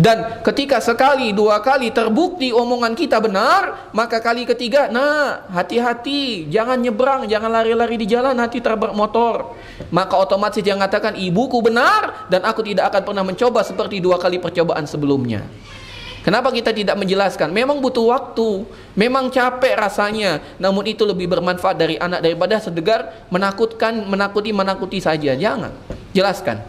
Dan ketika sekali, dua kali terbukti omongan kita benar, maka kali ketiga, nah, hati-hati, jangan nyebrang, jangan lari-lari di jalan, nanti tertabrak motor. Maka otomatis dia mengatakan, ibuku benar dan aku tidak akan pernah mencoba seperti dua kali percobaan sebelumnya. Kenapa kita tidak menjelaskan? Memang butuh waktu, memang capek rasanya, namun itu lebih bermanfaat dari anak daripada sekedar menakuti saja. Jangan, jelaskan.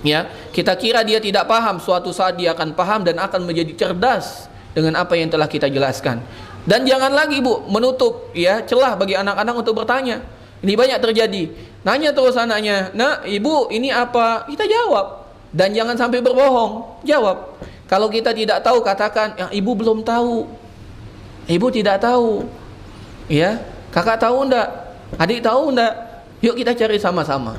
Ya, kita kira dia tidak paham, suatu saat dia akan paham dan akan menjadi cerdas dengan apa yang telah kita jelaskan. Dan jangan lagi Bu menutup ya celah bagi anak-anak untuk bertanya. Ini banyak terjadi. Nanya terus anaknya, "Nak, Ibu, ini apa?" Kita jawab. Dan jangan sampai berbohong, jawab. Kalau kita tidak tahu, katakan, "Ya, Ibu belum tahu. Ibu tidak tahu." Ya, Kakak tahu enggak? Adik tahu enggak? Yuk kita cari sama-sama.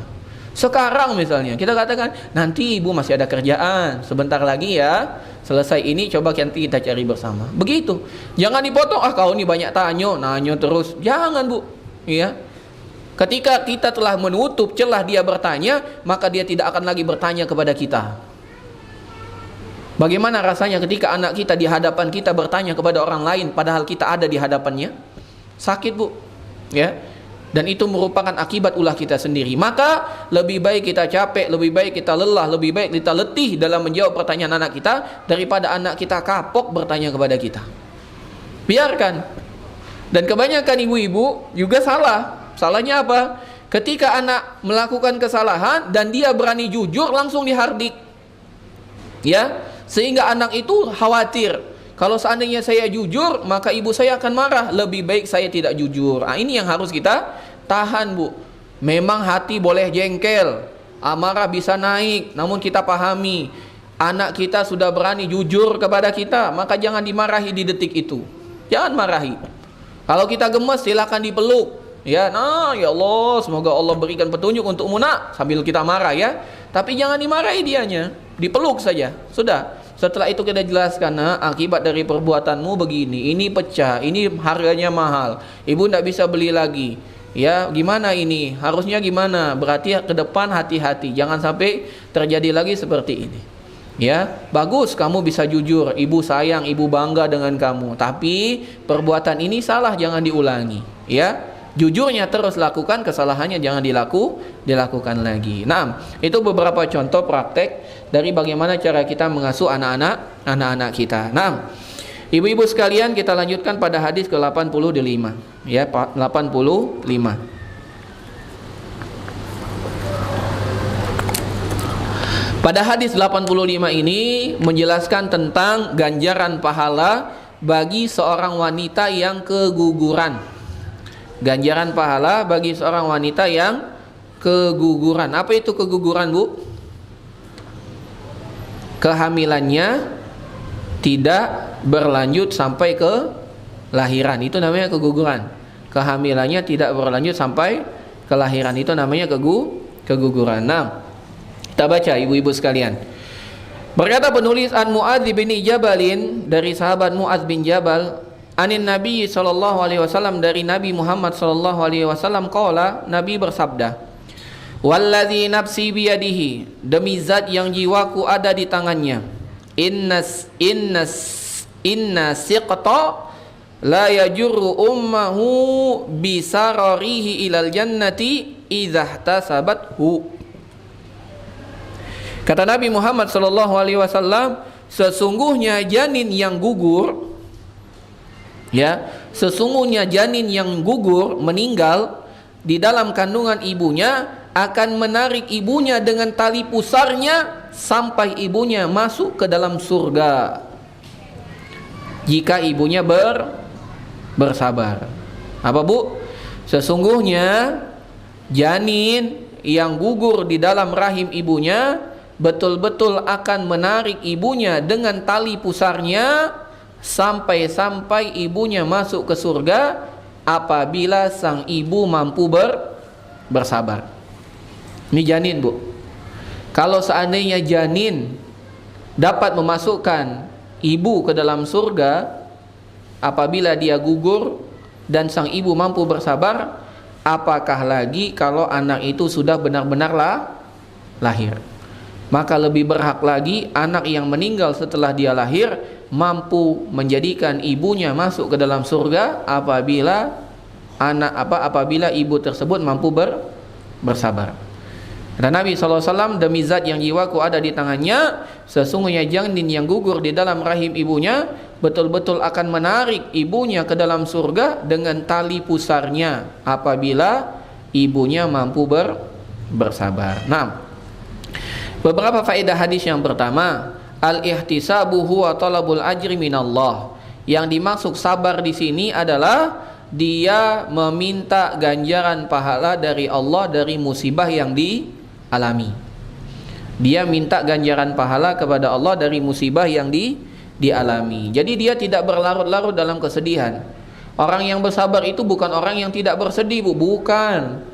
Sekarang misalnya, kita katakan, "Nanti Ibu masih ada kerjaan, sebentar lagi ya. Selesai ini coba nanti kita cari bersama." Begitu. Jangan dipotong, "Ah, kau ini banyak nanya terus." Jangan, Bu. Ya. Ketika kita telah menutup celah dia bertanya, maka dia tidak akan lagi bertanya kepada kita. Bagaimana rasanya ketika anak kita di hadapan kita bertanya kepada orang lain padahal kita ada di hadapannya? Sakit, Bu. Ya. Dan itu merupakan akibat ulah kita sendiri. Maka lebih baik kita capek, lebih baik kita lelah, lebih baik kita letih dalam menjawab pertanyaan anak kita daripada anak kita kapok bertanya kepada kita. Biarkan. Dan kebanyakan ibu-ibu juga salah. Salahnya apa? Ketika anak melakukan kesalahan dan dia berani jujur, langsung dihardik. Ya. Sehingga anak itu khawatir, kalau seandainya saya jujur maka ibu saya akan marah, lebih baik saya tidak jujur. Ini yang harus kita tahan, Bu. Memang hati boleh jengkel, amarah bisa naik, namun kita pahami anak kita sudah berani jujur kepada kita, maka jangan dimarahi di detik itu. Jangan marahi. Kalau kita gemes silakan dipeluk. Ya, ya Allah, semoga Allah berikan petunjuk untukmu, Nak, sambil kita marah ya. Tapi jangan dimarahi dianya, dipeluk saja. Sudah. Setelah itu kita jelaskan, "Nah, akibat dari perbuatanmu begini, ini pecah, ini harganya mahal, Ibu tidak bisa beli lagi. Ya, gimana ini? Harusnya gimana? Berarti ke depan hati-hati, jangan sampai terjadi lagi seperti ini." Ya, bagus kamu bisa jujur, Ibu sayang, Ibu bangga dengan kamu. Tapi perbuatan ini salah, jangan diulangi. Ya, jujurnya terus lakukan, kesalahannya jangan dilakukan lagi. Nah, itu beberapa contoh praktek dari bagaimana cara kita mengasuh anak-anak kita. Nah, ibu-ibu sekalian, kita lanjutkan pada hadis ke-85. Ya, 85. Pada hadis 85 ini menjelaskan tentang ganjaran pahala bagi seorang wanita yang keguguran. Ganjaran pahala bagi seorang wanita yang keguguran. Apa itu keguguran, Bu? Kehamilannya tidak berlanjut sampai ke lahiran, itu namanya keguguran. Kehamilannya tidak berlanjut sampai kelahiran, itu namanya keguguran. Nah, kita baca ibu-ibu sekalian. Berkata penulis, an Muadz bin Jabalin, dari sahabat Muadz bin Jabal, anin Nabi sallallahu alaihi wasallam, dari Nabi Muhammad sallallahu alaihi wasallam, qala, Nabi bersabda, "Wallazi nafsi biyadihi, demi zat yang jiwaku ada di tangannya, inna siqta la yajurru ummahu bisararihi ilal jannati idzahtasabathu." Kata Nabi Muhammad sallallahu alaihi wasallam, sesungguhnya janin yang gugur, ya, sesungguhnya janin yang gugur meninggal di dalam kandungan ibunya akan menarik ibunya dengan tali pusarnya sampai ibunya masuk ke dalam surga jika ibunya bersabar. Apa, Bu? Sesungguhnya janin yang gugur di dalam rahim ibunya betul-betul akan menarik ibunya dengan tali pusarnya sampai ibunya masuk ke surga apabila sang ibu mampu bersabar. Ini janin, Bu. Kalau seandainya janin dapat memasukkan ibu ke dalam surga apabila dia gugur dan sang ibu mampu bersabar, apakah lagi kalau anak itu sudah benar-benar lahir? Maka lebih berhak lagi anak yang meninggal setelah dia lahir mampu menjadikan ibunya masuk ke dalam surga apabila ibu tersebut mampu bersabar. Kata Nabi SAW, demi zat yang jiwaku ada di tangannya, sesungguhnya janin yang gugur di dalam rahim ibunya betul-betul akan menarik ibunya ke dalam surga dengan tali pusarnya apabila ibunya mampu bersabar. Nah, beberapa faedah hadis yang pertama, al-ihtisabu huwa talabul ajri minallah. Yang dimaksud sabar di sini adalah dia meminta ganjaran pahala dari Allah dari musibah yang dialami. Dia minta ganjaran pahala kepada Allah dari musibah yang dialami. Jadi dia tidak berlarut-larut dalam kesedihan. Orang yang bersabar itu bukan orang yang tidak bersedih, Bu. Bukan.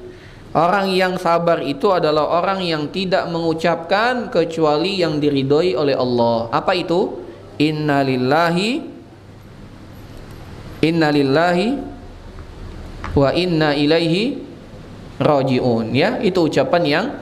Orang yang sabar itu adalah orang yang tidak mengucapkan kecuali yang diridhoi oleh Allah. Apa itu? Innalillahi wa inna ilaihi rajiun, ya, itu ucapan yang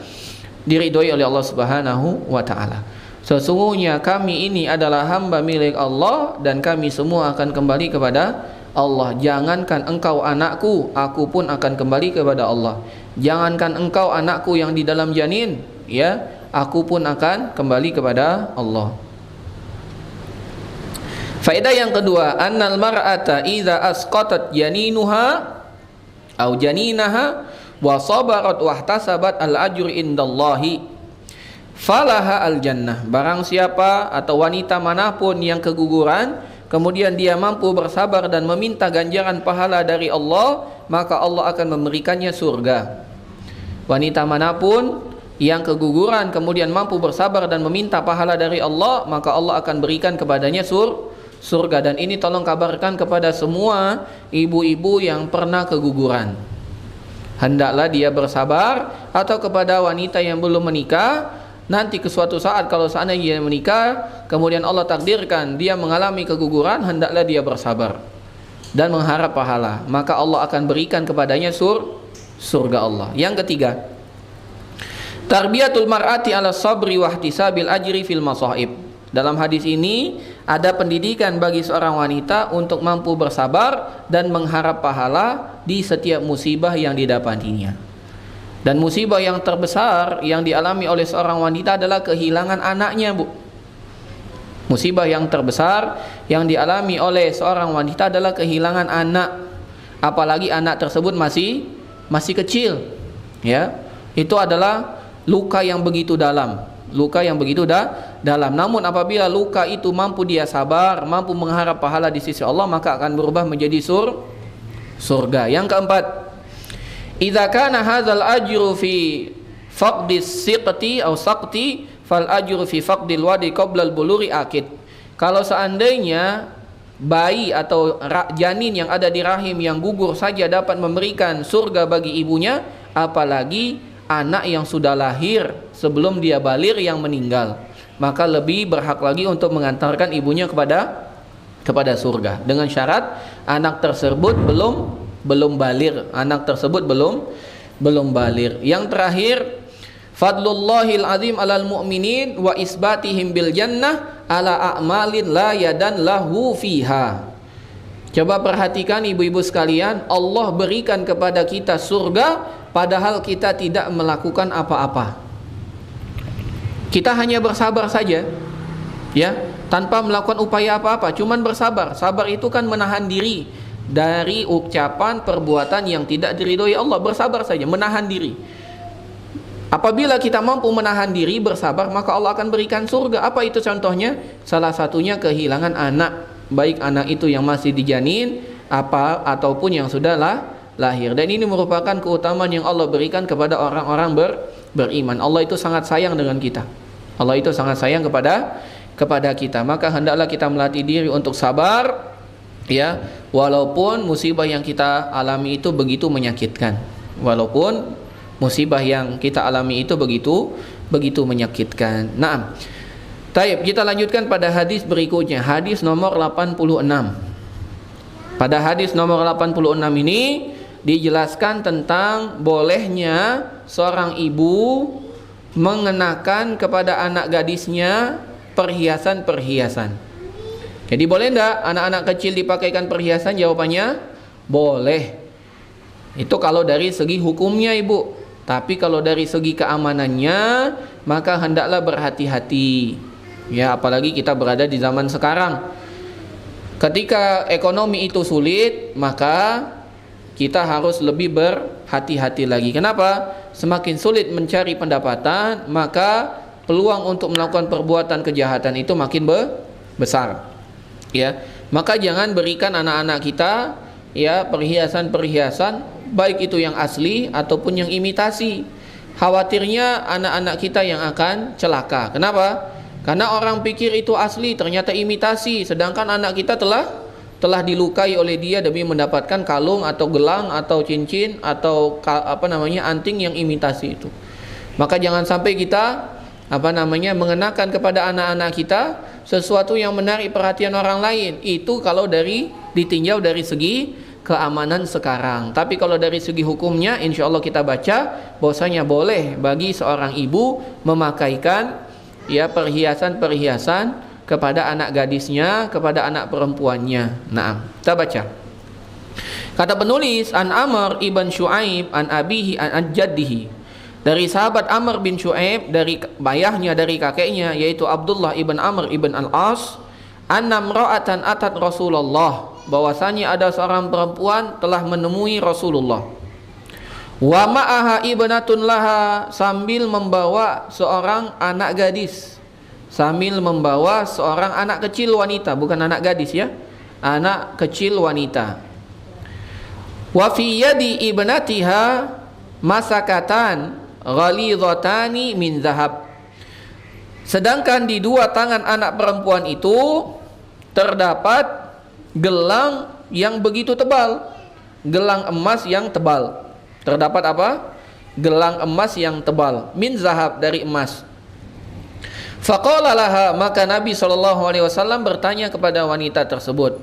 diridhoi oleh Allah Subhanahu wa taala. Sesungguhnya kami ini adalah hamba milik Allah dan kami semua akan kembali kepada Allah. Jangankan engkau anakku, aku pun akan kembali kepada Allah. Jangankan engkau anakku yang di dalam janin, ya, aku pun akan kembali kepada Allah. Faedah yang kedua, annal mar'ata idza asqatat janinuha au janinaha wa sabarat wahtasabat al-ajr indallahi falaha al-jannah. Barang siapa atau wanita manapun yang keguguran kemudian dia mampu bersabar dan meminta ganjaran pahala dari Allah, maka Allah akan memberikannya surga. Wanita manapun yang keguguran kemudian mampu bersabar dan meminta pahala dari Allah, maka Allah akan berikan kepadanya surga. Dan ini tolong kabarkan kepada semua ibu-ibu yang pernah keguguran, hendaklah dia bersabar. Atau kepada wanita yang belum menikah, nanti ke suatu saat kalau seandainya dia menikah kemudian Allah takdirkan dia mengalami keguguran, hendaklah dia bersabar dan mengharap pahala, maka Allah akan berikan kepadanya surga Allah. Yang ketiga, tarbiyatul mar'ati ala sabri wa ihtisabil ajri fil masaib. Dalam hadis ini ada pendidikan bagi seorang wanita untuk mampu bersabar dan mengharap pahala di setiap musibah yang didapatinya. Dan musibah yang terbesar yang dialami oleh seorang wanita adalah kehilangan anaknya, Bu. Musibah yang terbesar yang dialami oleh seorang wanita adalah kehilangan anak. Apalagi anak tersebut masih kecil, ya. Itu adalah luka yang begitu dalam. Luka yang begitu dalam. Namun apabila luka itu mampu dia sabar, mampu mengharap pahala di sisi Allah, maka akan berubah menjadi surga. Yang keempat, idza kana hadzal ajru fi faqdis siqti aw saqti fal ajru fi faqdil wadi qabla al buluri akid. Kalau seandainya bayi atau janin yang ada di rahim yang gugur saja dapat memberikan surga bagi ibunya, apalagi anak yang sudah lahir sebelum dia baligh yang meninggal, maka lebih berhak lagi untuk mengantarkan ibunya kepada surga, dengan syarat anak tersebut belum baligh. Anak tersebut belum baligh. Yang terakhir, fadlullahil azim alal mu'minin wa isbatihim bil jannah ala a'malin la yadan lahu fiha. Coba perhatikan ibu-ibu sekalian, Allah berikan kepada kita surga padahal kita tidak melakukan apa-apa. Kita hanya bersabar saja, ya, tanpa melakukan upaya apa-apa, cuman bersabar. Sabar itu kan menahan diri dari ucapan perbuatan yang tidak diridhoi Allah. Bersabar saja, menahan diri. Apabila kita mampu menahan diri, bersabar, maka Allah akan berikan surga. Apa itu contohnya? Salah satunya kehilangan anak, baik anak itu yang masih di janin ataupun yang sudah lahir. Dan ini merupakan keutamaan yang Allah berikan kepada orang-orang beriman. Allah itu sangat sayang dengan kita. Allah itu sangat sayang kepada kita. Maka hendaklah kita melatih diri untuk sabar, ya, walaupun musibah yang kita alami itu begitu menyakitkan. Walaupun musibah yang kita alami itu begitu menyakitkan. Nah, taib, kita lanjutkan pada hadis berikutnya, hadis nomor 86. Pada hadis nomor 86 ini dijelaskan tentang bolehnya seorang ibu mengenakan kepada anak gadisnya perhiasan-perhiasan. Jadi boleh enggak anak-anak kecil dipakaikan perhiasan? Jawabannya boleh. Itu kalau dari segi hukumnya, Ibu. Tapi kalau dari segi keamanannya, maka hendaklah berhati-hati. Ya, apalagi kita berada di zaman sekarang. Ketika ekonomi itu sulit, maka kita harus lebih berhati-hati lagi. Kenapa? Semakin sulit mencari pendapatan, maka peluang untuk melakukan perbuatan kejahatan itu makin besar. Ya, maka jangan berikan anak-anak kita ya perhiasan-perhiasan baik itu yang asli ataupun yang imitasi. Khawatirnya anak-anak kita yang akan celaka. Kenapa? Karena orang pikir itu asli, ternyata imitasi, sedangkan anak kita telah dilukai oleh dia demi mendapatkan kalung atau gelang atau cincin atau anting yang imitasi itu. Maka jangan sampai kita mengenakan kepada anak-anak kita sesuatu yang menarik perhatian orang lain. Itu kalau ditinjau dari segi keamanan sekarang. Tapi kalau dari segi hukumnya, insya Allah kita baca bahwasanya boleh bagi seorang ibu memakaikan ya perhiasan-perhiasan kepada anak gadisnya, kepada anak perempuannya. Nah, kita baca. Kata penulis, an Amr ibn Shu'aib an abihi an jaddihi. Dari sahabat Amr bin Shu'aib, dari ayahnya, dari kakeknya, yaitu Abdullah ibn Amr ibn al-As, anna imra'atan atat Rasulullah, bahwasanya ada seorang perempuan telah menemui Rasulullah. Wa ma'aha ibnatun laha, sambil membawa seorang anak gadis, sambil membawa seorang anak kecil wanita, bukan anak gadis ya, anak kecil wanita. Wa fi yadi ibnatiha masakatan ghalidhatani min zahab. Sedangkan di dua tangan anak perempuan itu terdapat gelang yang begitu tebal, gelang emas yang tebal. Terdapat apa? Gelang emas yang tebal, min zahab, dari emas. Faqala laha, maka Nabi SAW bertanya kepada wanita tersebut,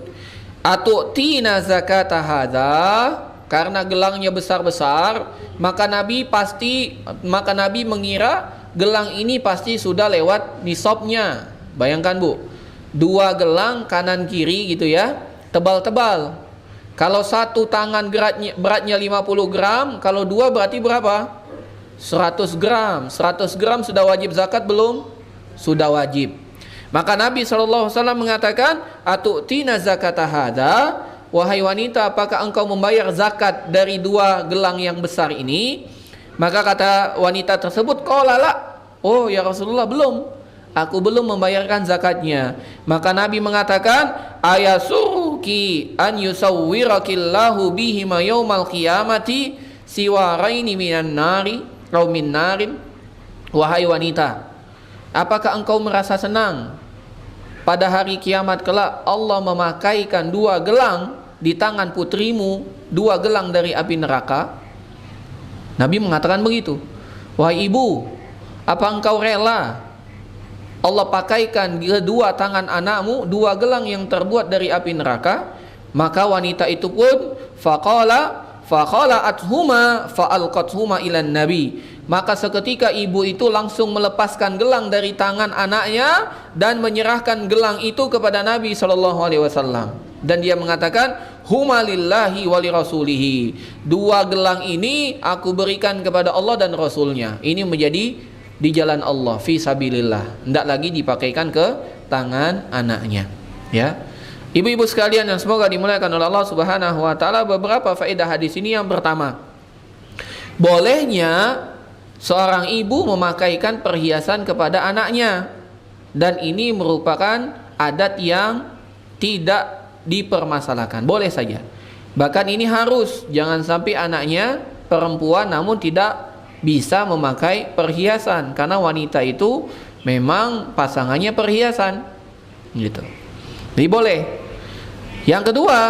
atu'tina zakata hadza, karena gelangnya besar-besar, maka Nabi mengira gelang ini pasti sudah lewat nisabnya. Bayangkan Bu, dua gelang kanan kiri gitu ya, tebal-tebal. Kalau satu tangan beratnya 50 gram, kalau dua berarti berapa? 100 gram. 100 gram sudah wajib zakat belum? Sudah wajib. Maka Nabi SAW mengatakan, atu'tina zakata hadza, wahai wanita, apakah engkau membayar zakat dari dua gelang yang besar ini? Maka kata wanita tersebut, qala la, oh ya Rasulullah, belum, aku belum membayarkan zakatnya. Maka Nabi mengatakan, ayasuruki an yusawwirakillahu bihima yaumal qiyamati siwaraini minan nari atau min narin. Wahai wanita, apakah engkau merasa senang pada hari kiamat kelak Allah memakaikan dua gelang di tangan putrimu, dua gelang dari api neraka? Nabi mengatakan begitu. Wahai ibu, apa engkau rela Allah pakaikan kedua tangan anakmu dua gelang yang terbuat dari api neraka? Maka wanita itu pun faqala'athuma fa'alqathuma ilan nabi. Maka seketika ibu itu langsung melepaskan gelang dari tangan anaknya dan menyerahkan gelang itu kepada Nabi SAW. Dan dia mengatakan, huma lillahi wa li rasulihi. Dua gelang ini aku berikan kepada Allah dan Rasulnya. Ini menjadi di jalan Allah, fi sabilillah, tidak lagi dipakaikan ke tangan anaknya. Ya, ibu-ibu sekalian yang semoga dimuliakan oleh Allah Subhanahu wa taala, beberapa faedah hadis ini. Yang pertama, bolehnya seorang ibu memakaikan perhiasan kepada anaknya, dan ini merupakan adat yang tidak dipermasalahkan, boleh saja. Bahkan ini harus, jangan sampai anaknya perempuan namun tidak bisa memakai perhiasan, karena wanita itu memang pasangannya perhiasan gitu. Jadi boleh. Yang kedua,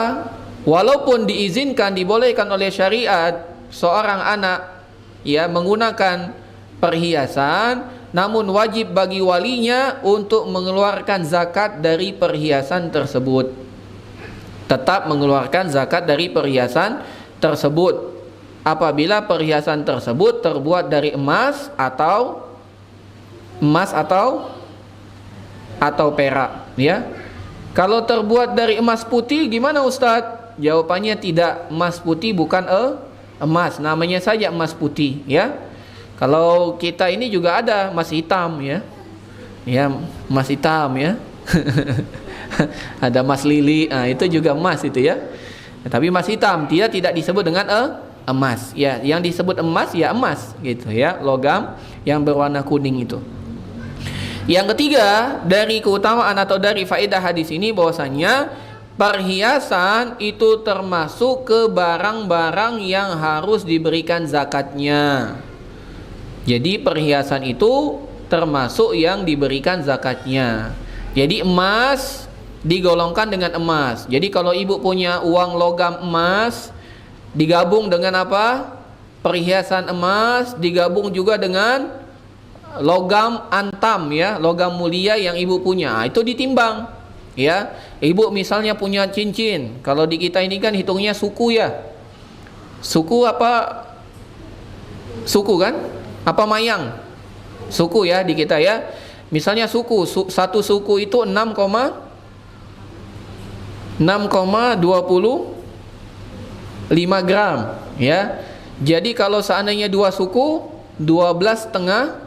walaupun diizinkan, dibolehkan oleh syariat seorang anak ya menggunakan perhiasan, namun wajib bagi walinya untuk mengeluarkan zakat dari perhiasan tersebut. Tetap mengeluarkan zakat dari perhiasan tersebut apabila perhiasan tersebut terbuat dari emas atau perak ya. Kalau terbuat dari emas putih gimana Ustadz? Jawabannya tidak, emas putih bukan emas, namanya saja emas putih, ya. Kalau kita ini juga ada emas hitam, ya. Ya, emas hitam, ya. Ada emas lili, itu juga emas itu, ya. Tapi emas hitam tidak disebut dengan emas, ya. Yang disebut emas ya emas gitu, ya, logam yang berwarna kuning itu. Yang ketiga, dari keutamaan atau dari faedah hadis ini bahwasanya perhiasan itu termasuk ke barang-barang yang harus diberikan zakatnya. Jadi perhiasan itu termasuk yang diberikan zakatnya. Jadi emas digolongkan dengan emas. Jadi kalau ibu punya uang logam emas digabung dengan apa? Perhiasan emas digabung juga dengan logam antam, ya, logam mulia yang ibu punya, itu ditimbang, ya. Ibu misalnya punya cincin, kalau di kita ini kan hitungnya suku, ya. Suku apa? Suku kan? Apa mayang? Suku, ya, di kita, ya. Misalnya suku, satu suku itu 6,25 gram, ya. Jadi kalau seandainya dua suku 12,5,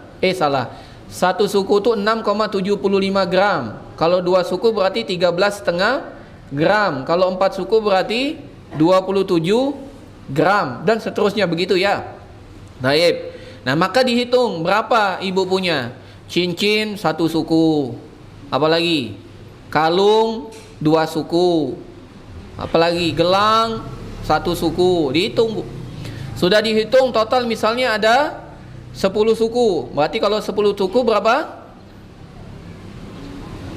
satu suku itu 6,75 gram. Kalau dua suku berarti 13,5 gram. Kalau empat suku berarti 27 gram dan seterusnya begitu, ya. Baik. Nah, maka dihitung berapa ibu punya. Cincin satu suku. Apalagi? Kalung dua suku. Apalagi? Gelang satu suku. Dihitung, Bu. Sudah dihitung total misalnya ada 10 suku. Berarti kalau 10 suku berapa?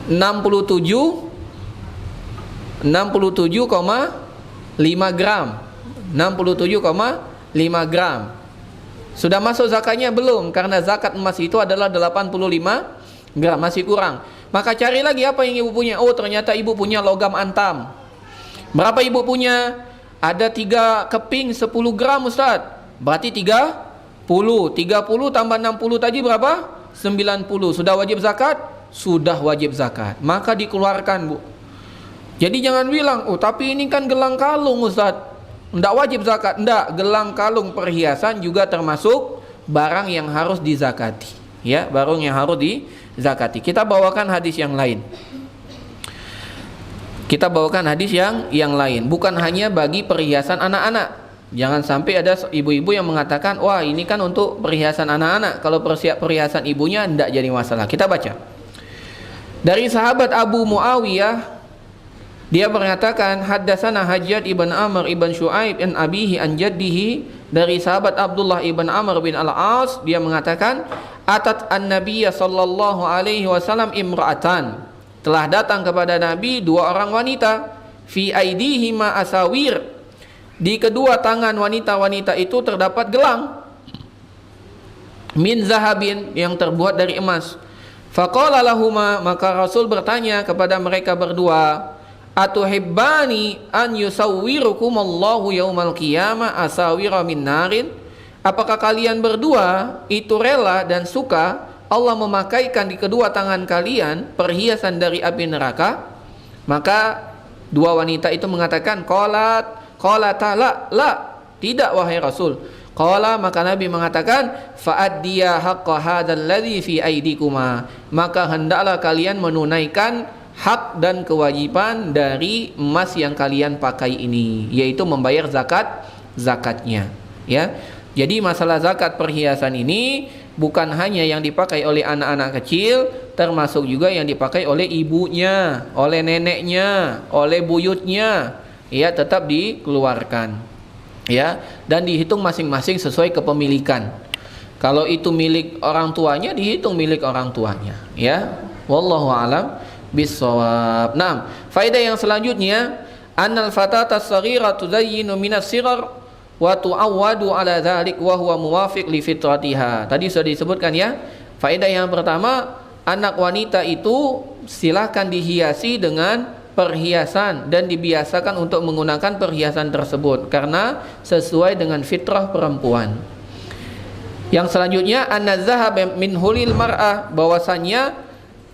67,5 gram. 67,5 gram. Sudah masuk zakatnya belum? Karena zakat emas itu adalah 85 gram, masih kurang. Maka cari lagi apa yang ibu punya. Oh, ternyata ibu punya logam antam. Berapa ibu punya? Ada 3 keping 10 gram, Ustaz. Berarti 30 tambah 60 tadi berapa? 90. Sudah wajib zakat? Sudah wajib zakat. Maka dikeluarkan, Bu. Jadi jangan bilang, oh tapi ini kan gelang kalung, Ustaz, tidak wajib zakat. Tidak, gelang kalung perhiasan juga termasuk barang yang harus dizakati, ya, barang yang harus dizakati. Kita bawakan hadis yang lain. Kita bawakan hadis yang lain, bukan hanya bagi perhiasan anak-anak. Jangan sampai ada ibu-ibu yang mengatakan, wah ini kan untuk perhiasan anak-anak, kalau perhiasan ibunya tidak jadi masalah. Kita baca dari sahabat Abu Muawiyah, dia mengatakan, haddatsana Hajjaj ibn Amr ibn Shu'aib an abihi an jaddihi, dari sahabat Abdullah ibn Amr bin Al-As, dia mengatakan, atat an-nabiy sallallahu alaihi wasallam imra'atan, telah datang kepada Nabi dua orang wanita, fi aidihima asawir, di kedua tangan wanita-wanita itu terdapat gelang, min zahabin, yang terbuat dari emas. Faqala lahuma, maka Rasul bertanya kepada mereka berdua, atuhibbani an yusawwirukumallahu yaumal qiyamah asawira min narin, apakah kalian berdua itu rela dan suka Allah memakaikan di kedua tangan kalian perhiasan dari api neraka? Maka dua wanita itu mengatakan, qala ta'ala, la, tidak wahai Rasul. Qala, maka Nabi mengatakan, fa'addiya haqqa hadzal ladzi fi aidikuma, maka hendaklah kalian menunaikan hak dan kewajiban dari emas yang kalian pakai ini, yaitu membayar zakatnya, ya. Jadi masalah zakat perhiasan ini bukan hanya yang dipakai oleh anak-anak kecil, termasuk juga yang dipakai oleh ibunya, oleh neneknya, oleh buyutnya, ya, tetap dikeluarkan, ya, dan dihitung masing-masing sesuai kepemilikan. Kalau itu milik orang tuanya, dihitung milik orang tuanya, ya. Wallahu a'lam bissawab. Nah, faedah yang selanjutnya, annal fatata as-saghira tuzayyinu minas sighar wa tu'awwadu ala dzalik wa huwa muwafiq li fitratiha. Tadi sudah disebutkan, ya. Faedah yang pertama, anak wanita itu silakan dihiasi dengan perhiasan dan dibiasakan untuk menggunakan perhiasan tersebut karena sesuai dengan fitrah perempuan. Yang selanjutnya, an-zahab min hulil mar'ah, bahwasannya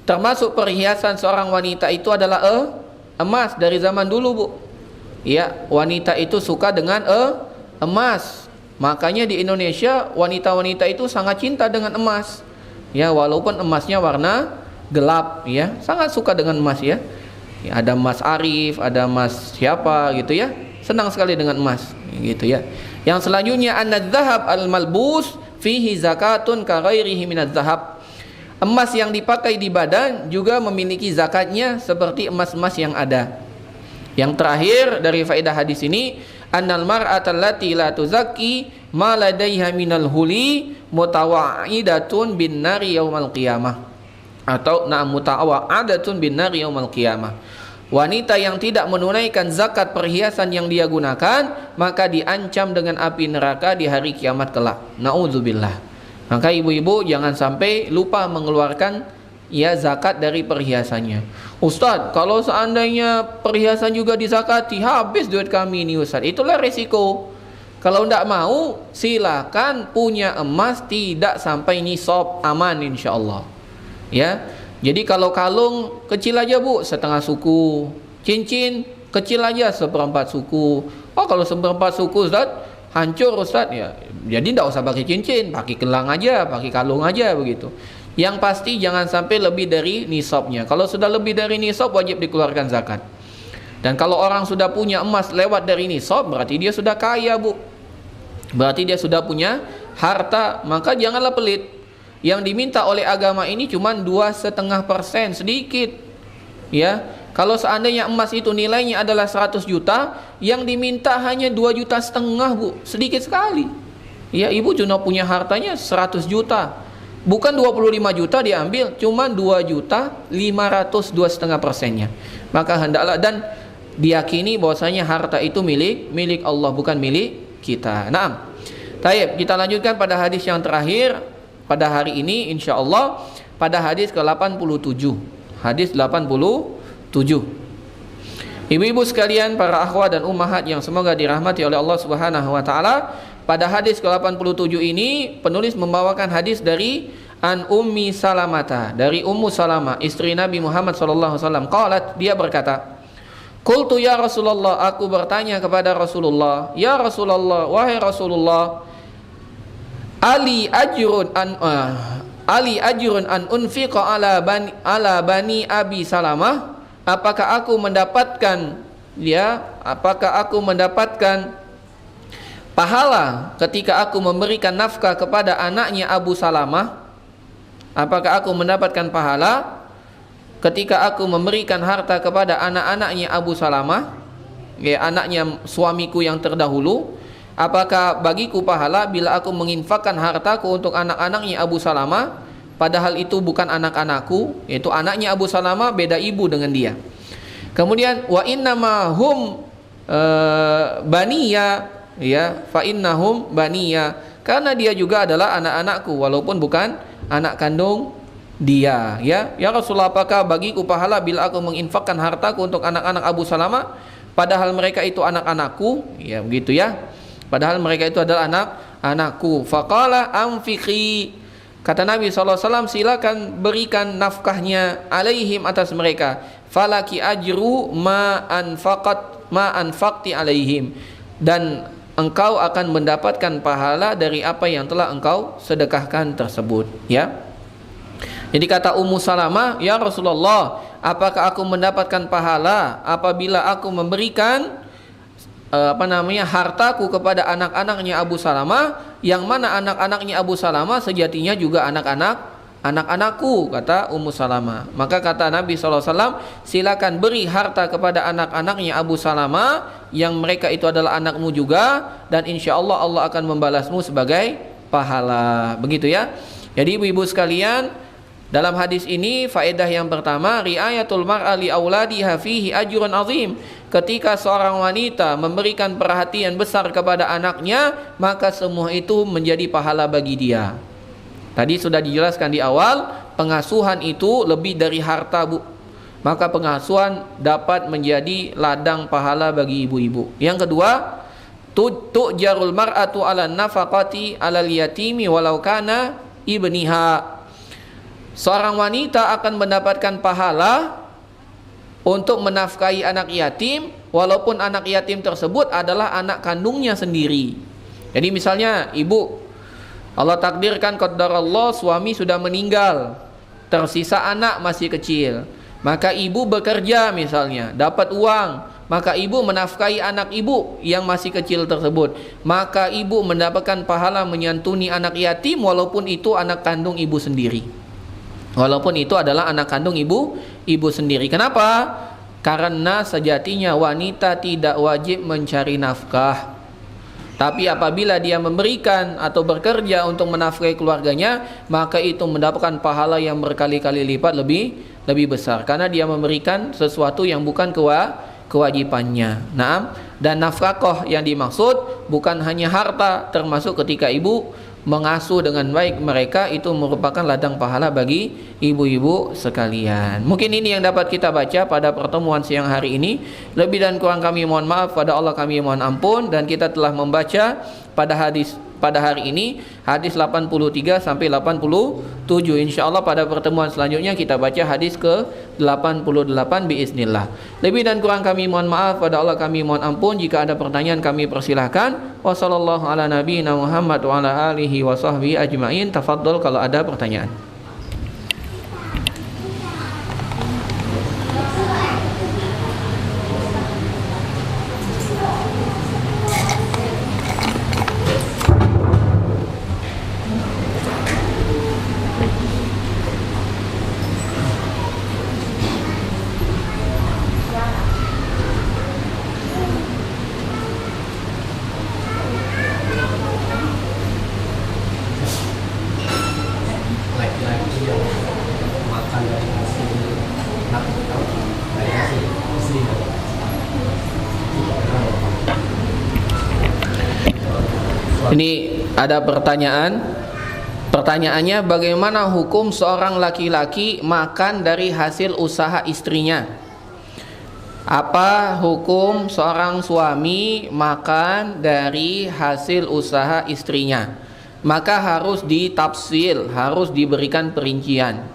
termasuk perhiasan seorang wanita itu adalah emas dari zaman dulu, Bu. Ya, wanita itu suka dengan emas. Makanya di Indonesia wanita-wanita itu sangat cinta dengan emas. Ya, walaupun emasnya warna gelap ya, sangat suka dengan emas ya. Ya, ada emas Arif, ada emas siapa gitu ya. Senang sekali dengan emas gitu ya. Yang selanjutnya an-dzahab al-malbus fihi zakatun ka ghairihi minadz-dzahab. Emas yang dipakai di badan juga memiliki zakatnya seperti emas-emas yang ada. Yang terakhir dari faedah hadis ini, annal mar'ata allati la tuzakki ma ladaiha minal huli mutawaidatun bin nari yaumal qiyamah, atau mutawaidatun bin nari yaumal qiyamah. Wanita yang tidak menunaikan zakat perhiasan yang dia gunakan, maka diancam dengan api neraka di hari kiamat kelak. Nauzubillah. Maka ibu-ibu jangan sampai lupa mengeluarkan ya zakat dari perhiasannya. Ustadz, kalau seandainya perhiasan juga dizakati, habis duit kami ini Ustadz. Itulah resiko. Kalau tidak mau, silakan punya emas tidak sampai nisab, aman insyaallah. Ya. Jadi kalau kalung kecil aja Bu, setengah suku. Cincin kecil aja seperempat suku. Oh, kalau seperempat suku Ustadz, hancur Ustadz ya. Jadi tidak usah pakai cincin, pakai gelang aja, pakai kalung aja begitu. Yang pasti jangan sampai lebih dari nisabnya. Kalau sudah lebih dari nisab wajib dikeluarkan zakat. Dan kalau orang sudah punya emas lewat dari nisab, berarti dia sudah kaya Bu. Berarti dia sudah punya harta, maka janganlah pelit. Yang diminta oleh agama ini cuma 2,5%, sedikit. Ya, kalau seandainya emas itu nilainya adalah 100 juta, yang diminta hanya 2,5 juta Bu, sedikit sekali. Ya, ibu cuma punya hartanya 100 juta. Bukan 25 juta diambil, cuma 2,500,000, 2,5%-nya. Maka hendaklah dan diyakini bahwasanya harta itu milik Allah, bukan milik kita. Naam. Taib, kita lanjutkan pada hadis yang terakhir pada hari ini insyaallah, pada hadis ke-87. Hadis 87. Ibu-ibu sekalian, para akhwat dan ummahat yang semoga dirahmati oleh Allah Subhanahu wa taala, pada hadis ke-87 ini penulis membawakan hadis dari An Ummi Salamata, dari Ummu Salamah, istri Nabi Muhammad sallallahu alaihi wasallam. Qalat, dia berkata, qultu ya Rasulullah, aku bertanya kepada Rasulullah, ya Rasulullah, wahai Rasulullah, ali ajrun an unfiqa ala bani Abi Salamah, apakah aku mendapatkan pahala ketika aku memberikan nafkah kepada anaknya Abu Salamah? Apakah aku mendapatkan pahala ketika aku memberikan harta kepada anak-anaknya Abu Salamah, ya, anaknya suamiku yang terdahulu? Apakah bagiku pahala bila aku menginfakkan hartaku untuk anak-anaknya Abu Salamah, padahal itu bukan anak-anakku, yaitu anaknya Abu Salamah beda ibu dengan dia. Kemudian wa innama hum baniya, ya, fa innahum baniya, karena dia juga adalah anak-anakku walaupun bukan anak kandung dia. Ya Rasulullah, apakah bagiku pahala bila aku menginfakkan hartaku untuk anak-anak Abu Salamah, padahal mereka itu anak-anakku, ya begitu ya. Padahal mereka itu adalah anak-anakku. Faqala anfiqi, kata Nabi SAW, silakan berikan nafkahnya alaihim, atas mereka. Falaki ajru ma anfaqti alaihim, dan engkau akan mendapatkan pahala dari apa yang telah engkau sedekahkan tersebut. Ya. Jadi kata Ummu Salamah, ya Rasulullah, apakah aku mendapatkan pahala apabila aku memberikan hartaku kepada anak-anaknya Abu Salamah, yang mana anak-anaknya Abu Salamah sejatinya juga anak-anakku, kata Ummu Salamah. Maka kata Nabi SAW, silakan beri harta kepada anak-anaknya Abu Salamah, yang mereka itu adalah anakmu juga, dan insya Allah Allah akan membalasmu sebagai pahala. Begitu ya. Jadi ibu-ibu sekalian, dalam hadis ini faedah yang pertama, riayatul mar'a li auladiha fihi ajrun azim. Ketika seorang wanita memberikan perhatian besar kepada anaknya, maka semua itu menjadi pahala bagi dia. Tadi sudah dijelaskan di awal, pengasuhan itu lebih dari harta, Bu. Maka pengasuhan dapat menjadi ladang pahala bagi ibu-ibu. Yang kedua, tu'jarul mar'atu 'ala nafaqati 'alal yatimi walau kana ibniha. Seorang wanita akan mendapatkan pahala untuk menafkahi anak yatim, walaupun anak yatim tersebut adalah anak kandungnya sendiri. Jadi misalnya ibu, Allah takdirkan qadarallah suami sudah meninggal, tersisa anak masih kecil, maka ibu bekerja misalnya, dapat uang, maka ibu menafkahi anak ibu yang masih kecil tersebut, maka ibu mendapatkan pahala menyantuni anak yatim walaupun itu anak kandung ibu sendiri, walaupun itu adalah anak kandung ibu sendiri. Kenapa? Karena sejatinya wanita tidak wajib mencari nafkah, tapi apabila dia memberikan atau bekerja untuk menafkahi keluarganya, maka itu mendapatkan pahala yang berkali-kali lipat lebih besar, karena dia memberikan sesuatu yang bukan kewajibannya. Naam, dan nafkah yang dimaksud bukan hanya harta, termasuk ketika ibu mengasuh dengan baik mereka, itu merupakan ladang pahala bagi ibu-ibu sekalian. Mungkin ini yang dapat kita baca pada pertemuan siang hari ini. Lebih dan kurang kami mohon maaf, pada Allah kami mohon ampun. Dan kita telah membaca pada hari ini hadis 83 sampai 87. Insyaallah pada pertemuan selanjutnya kita baca hadis ke 88 biiznillah. Lebih dan kurang kami mohon maaf, pada Allah kami mohon ampun. Jika ada pertanyaan kami persilahkan. Wassallallahu ala nabiyina Muhammad wa ala alihi wa sahbihi ajma'in. Tafadhol kalau ada pertanyaan. Ini ada pertanyaan. Pertanyaannya, bagaimana hukum seorang laki-laki makan dari hasil usaha istrinya? Apa hukum seorang suami makan dari hasil usaha istrinya? Maka harus ditafsil, harus diberikan perincian.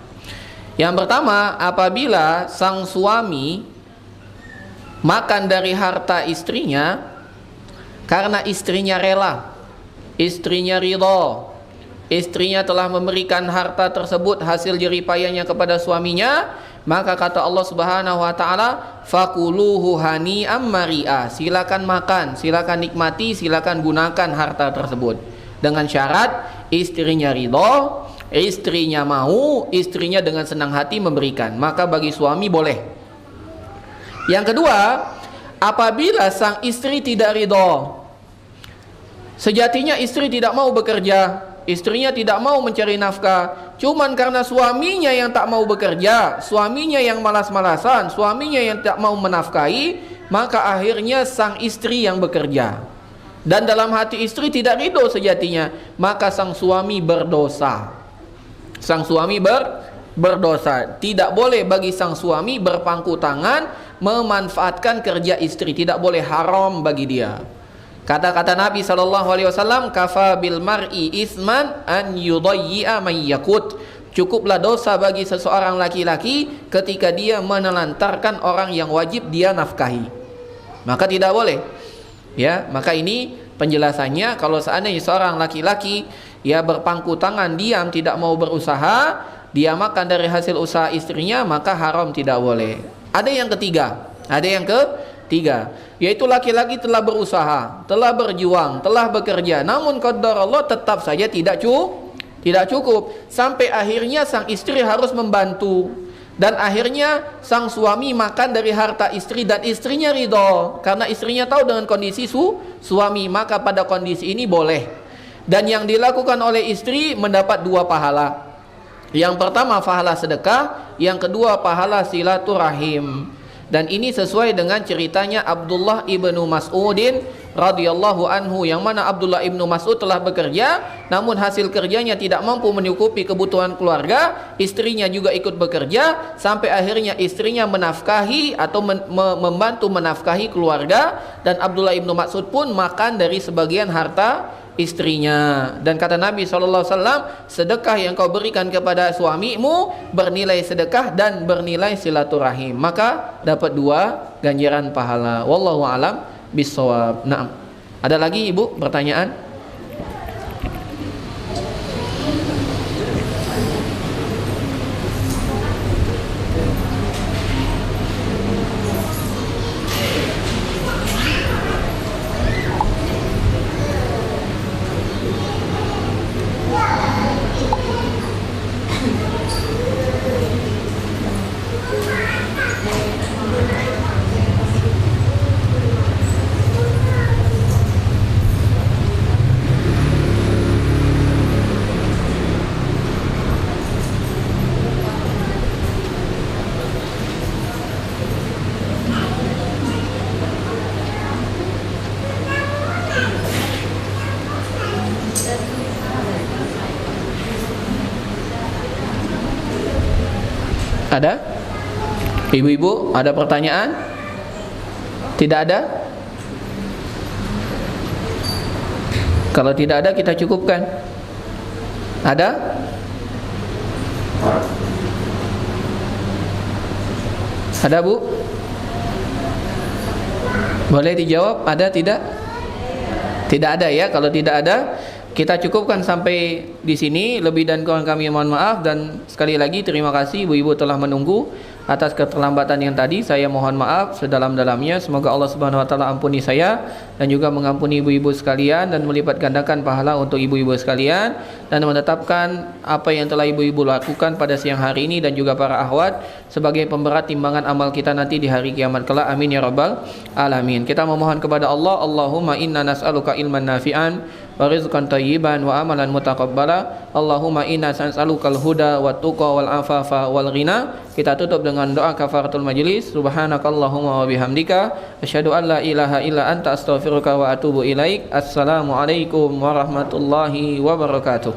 Yang pertama, apabila sang suami makan dari harta istrinya karena istrinya rela, istrinya ridha, istrinya telah memberikan harta tersebut hasil jeripayahnya kepada suaminya, maka kata Allah Subhanahu wa taala, fakuluhu hani'am mari'a, silakan makan, silakan nikmati, silakan gunakan harta tersebut, dengan syarat istrinya ridha, istrinya mau, istrinya dengan senang hati memberikan, maka bagi suami boleh. Yang kedua, apabila sang istri tidak ridha, sejatinya istri tidak mau bekerja, istrinya tidak mau mencari nafkah, cuman karena suaminya yang tak mau bekerja, suaminya yang malas-malasan, suaminya yang tak mau menafkahi, maka akhirnya sang istri yang bekerja. Dan dalam hati istri tidak ridho sejatinya, maka sang suami berdosa. Sang suami berdosa. Tidak boleh bagi sang suami berpangku tangan memanfaatkan kerja istri, tidak boleh, haram bagi dia. Kata-kata Nabi SAW, kafa bil mar'i isman an yudayyi'a man yakut. Cukuplah dosa bagi seseorang laki-laki ketika dia menelantarkan orang yang wajib dia nafkahi. Maka tidak boleh. Ya, maka ini penjelasannya. Kalau seandainya seorang laki-laki ya berpangku tangan, diam, tidak mau berusaha, dia makan dari hasil usaha istrinya, maka haram, tidak boleh. Ada yang ketiga. Yaitu laki-laki telah berusaha, telah berjuang, telah bekerja, namun qadar Allah tetap saja tidak cukup, sampai akhirnya sang istri harus membantu, dan akhirnya sang suami makan dari harta istri dan istrinya ridho, karena istrinya tahu dengan kondisi suami, maka pada kondisi ini boleh. Dan yang dilakukan oleh istri mendapat dua pahala. Yang pertama pahala sedekah, yang kedua pahala silaturahim. Dan ini sesuai dengan ceritanya Abdullah ibnu Mas'udin radhiyallahu anhu, yang mana Abdullah ibnu Mas'ud telah bekerja, namun hasil kerjanya tidak mampu mencukupi kebutuhan keluarga, istrinya juga ikut bekerja, sampai akhirnya istrinya menafkahi atau membantu menafkahi keluarga, dan Abdullah ibnu Mas'ud pun makan dari sebagian harta istrinya. Dan kata Nabi SAW, sedekah yang kau berikan kepada suamimu bernilai sedekah dan bernilai silaturahim, maka dapat dua ganjaran pahala. Wallahu alam bisawab. Nah, ada lagi ibu pertanyaan? Ada? Ibu-ibu, ada pertanyaan? Tidak ada? Kalau tidak ada, kita cukupkan. Ada? Ada, Bu? Boleh dijawab? Ada, tidak? Tidak ada ya. Kalau tidak ada, kita cukupkan sampai di sini. Lebih dan kurang kami mohon maaf, dan sekali lagi terima kasih ibu-ibu telah menunggu. Atas keterlambatan yang tadi saya mohon maaf sedalam-dalamnya. Semoga Allah Subhanahu wa taala ampuni saya dan juga mengampuni ibu-ibu sekalian dan melipat gandakan pahala untuk ibu-ibu sekalian, dan menetapkan apa yang telah ibu-ibu lakukan pada siang hari ini dan juga para akhwat sebagai pemberat timbangan amal kita nanti di hari kiamat kelak. Amin ya rabbal alamin. Kita memohon kepada Allah, Allahumma inna nas'aluka ilman nafi'an wa rizqan thayyiban wa amalan mutaqabbala. Allahumma inna nas'alukal huda wat tuqa wal afafa wal ghina. Kita tutup dengan doa kafaratul majlis. Subhanakallahumma wa bihamdika asyhadu an la ilaha illa anta astaghfiruka wa atubu ilaik. Assalamualaikum warahmatullahi wabarakatuh.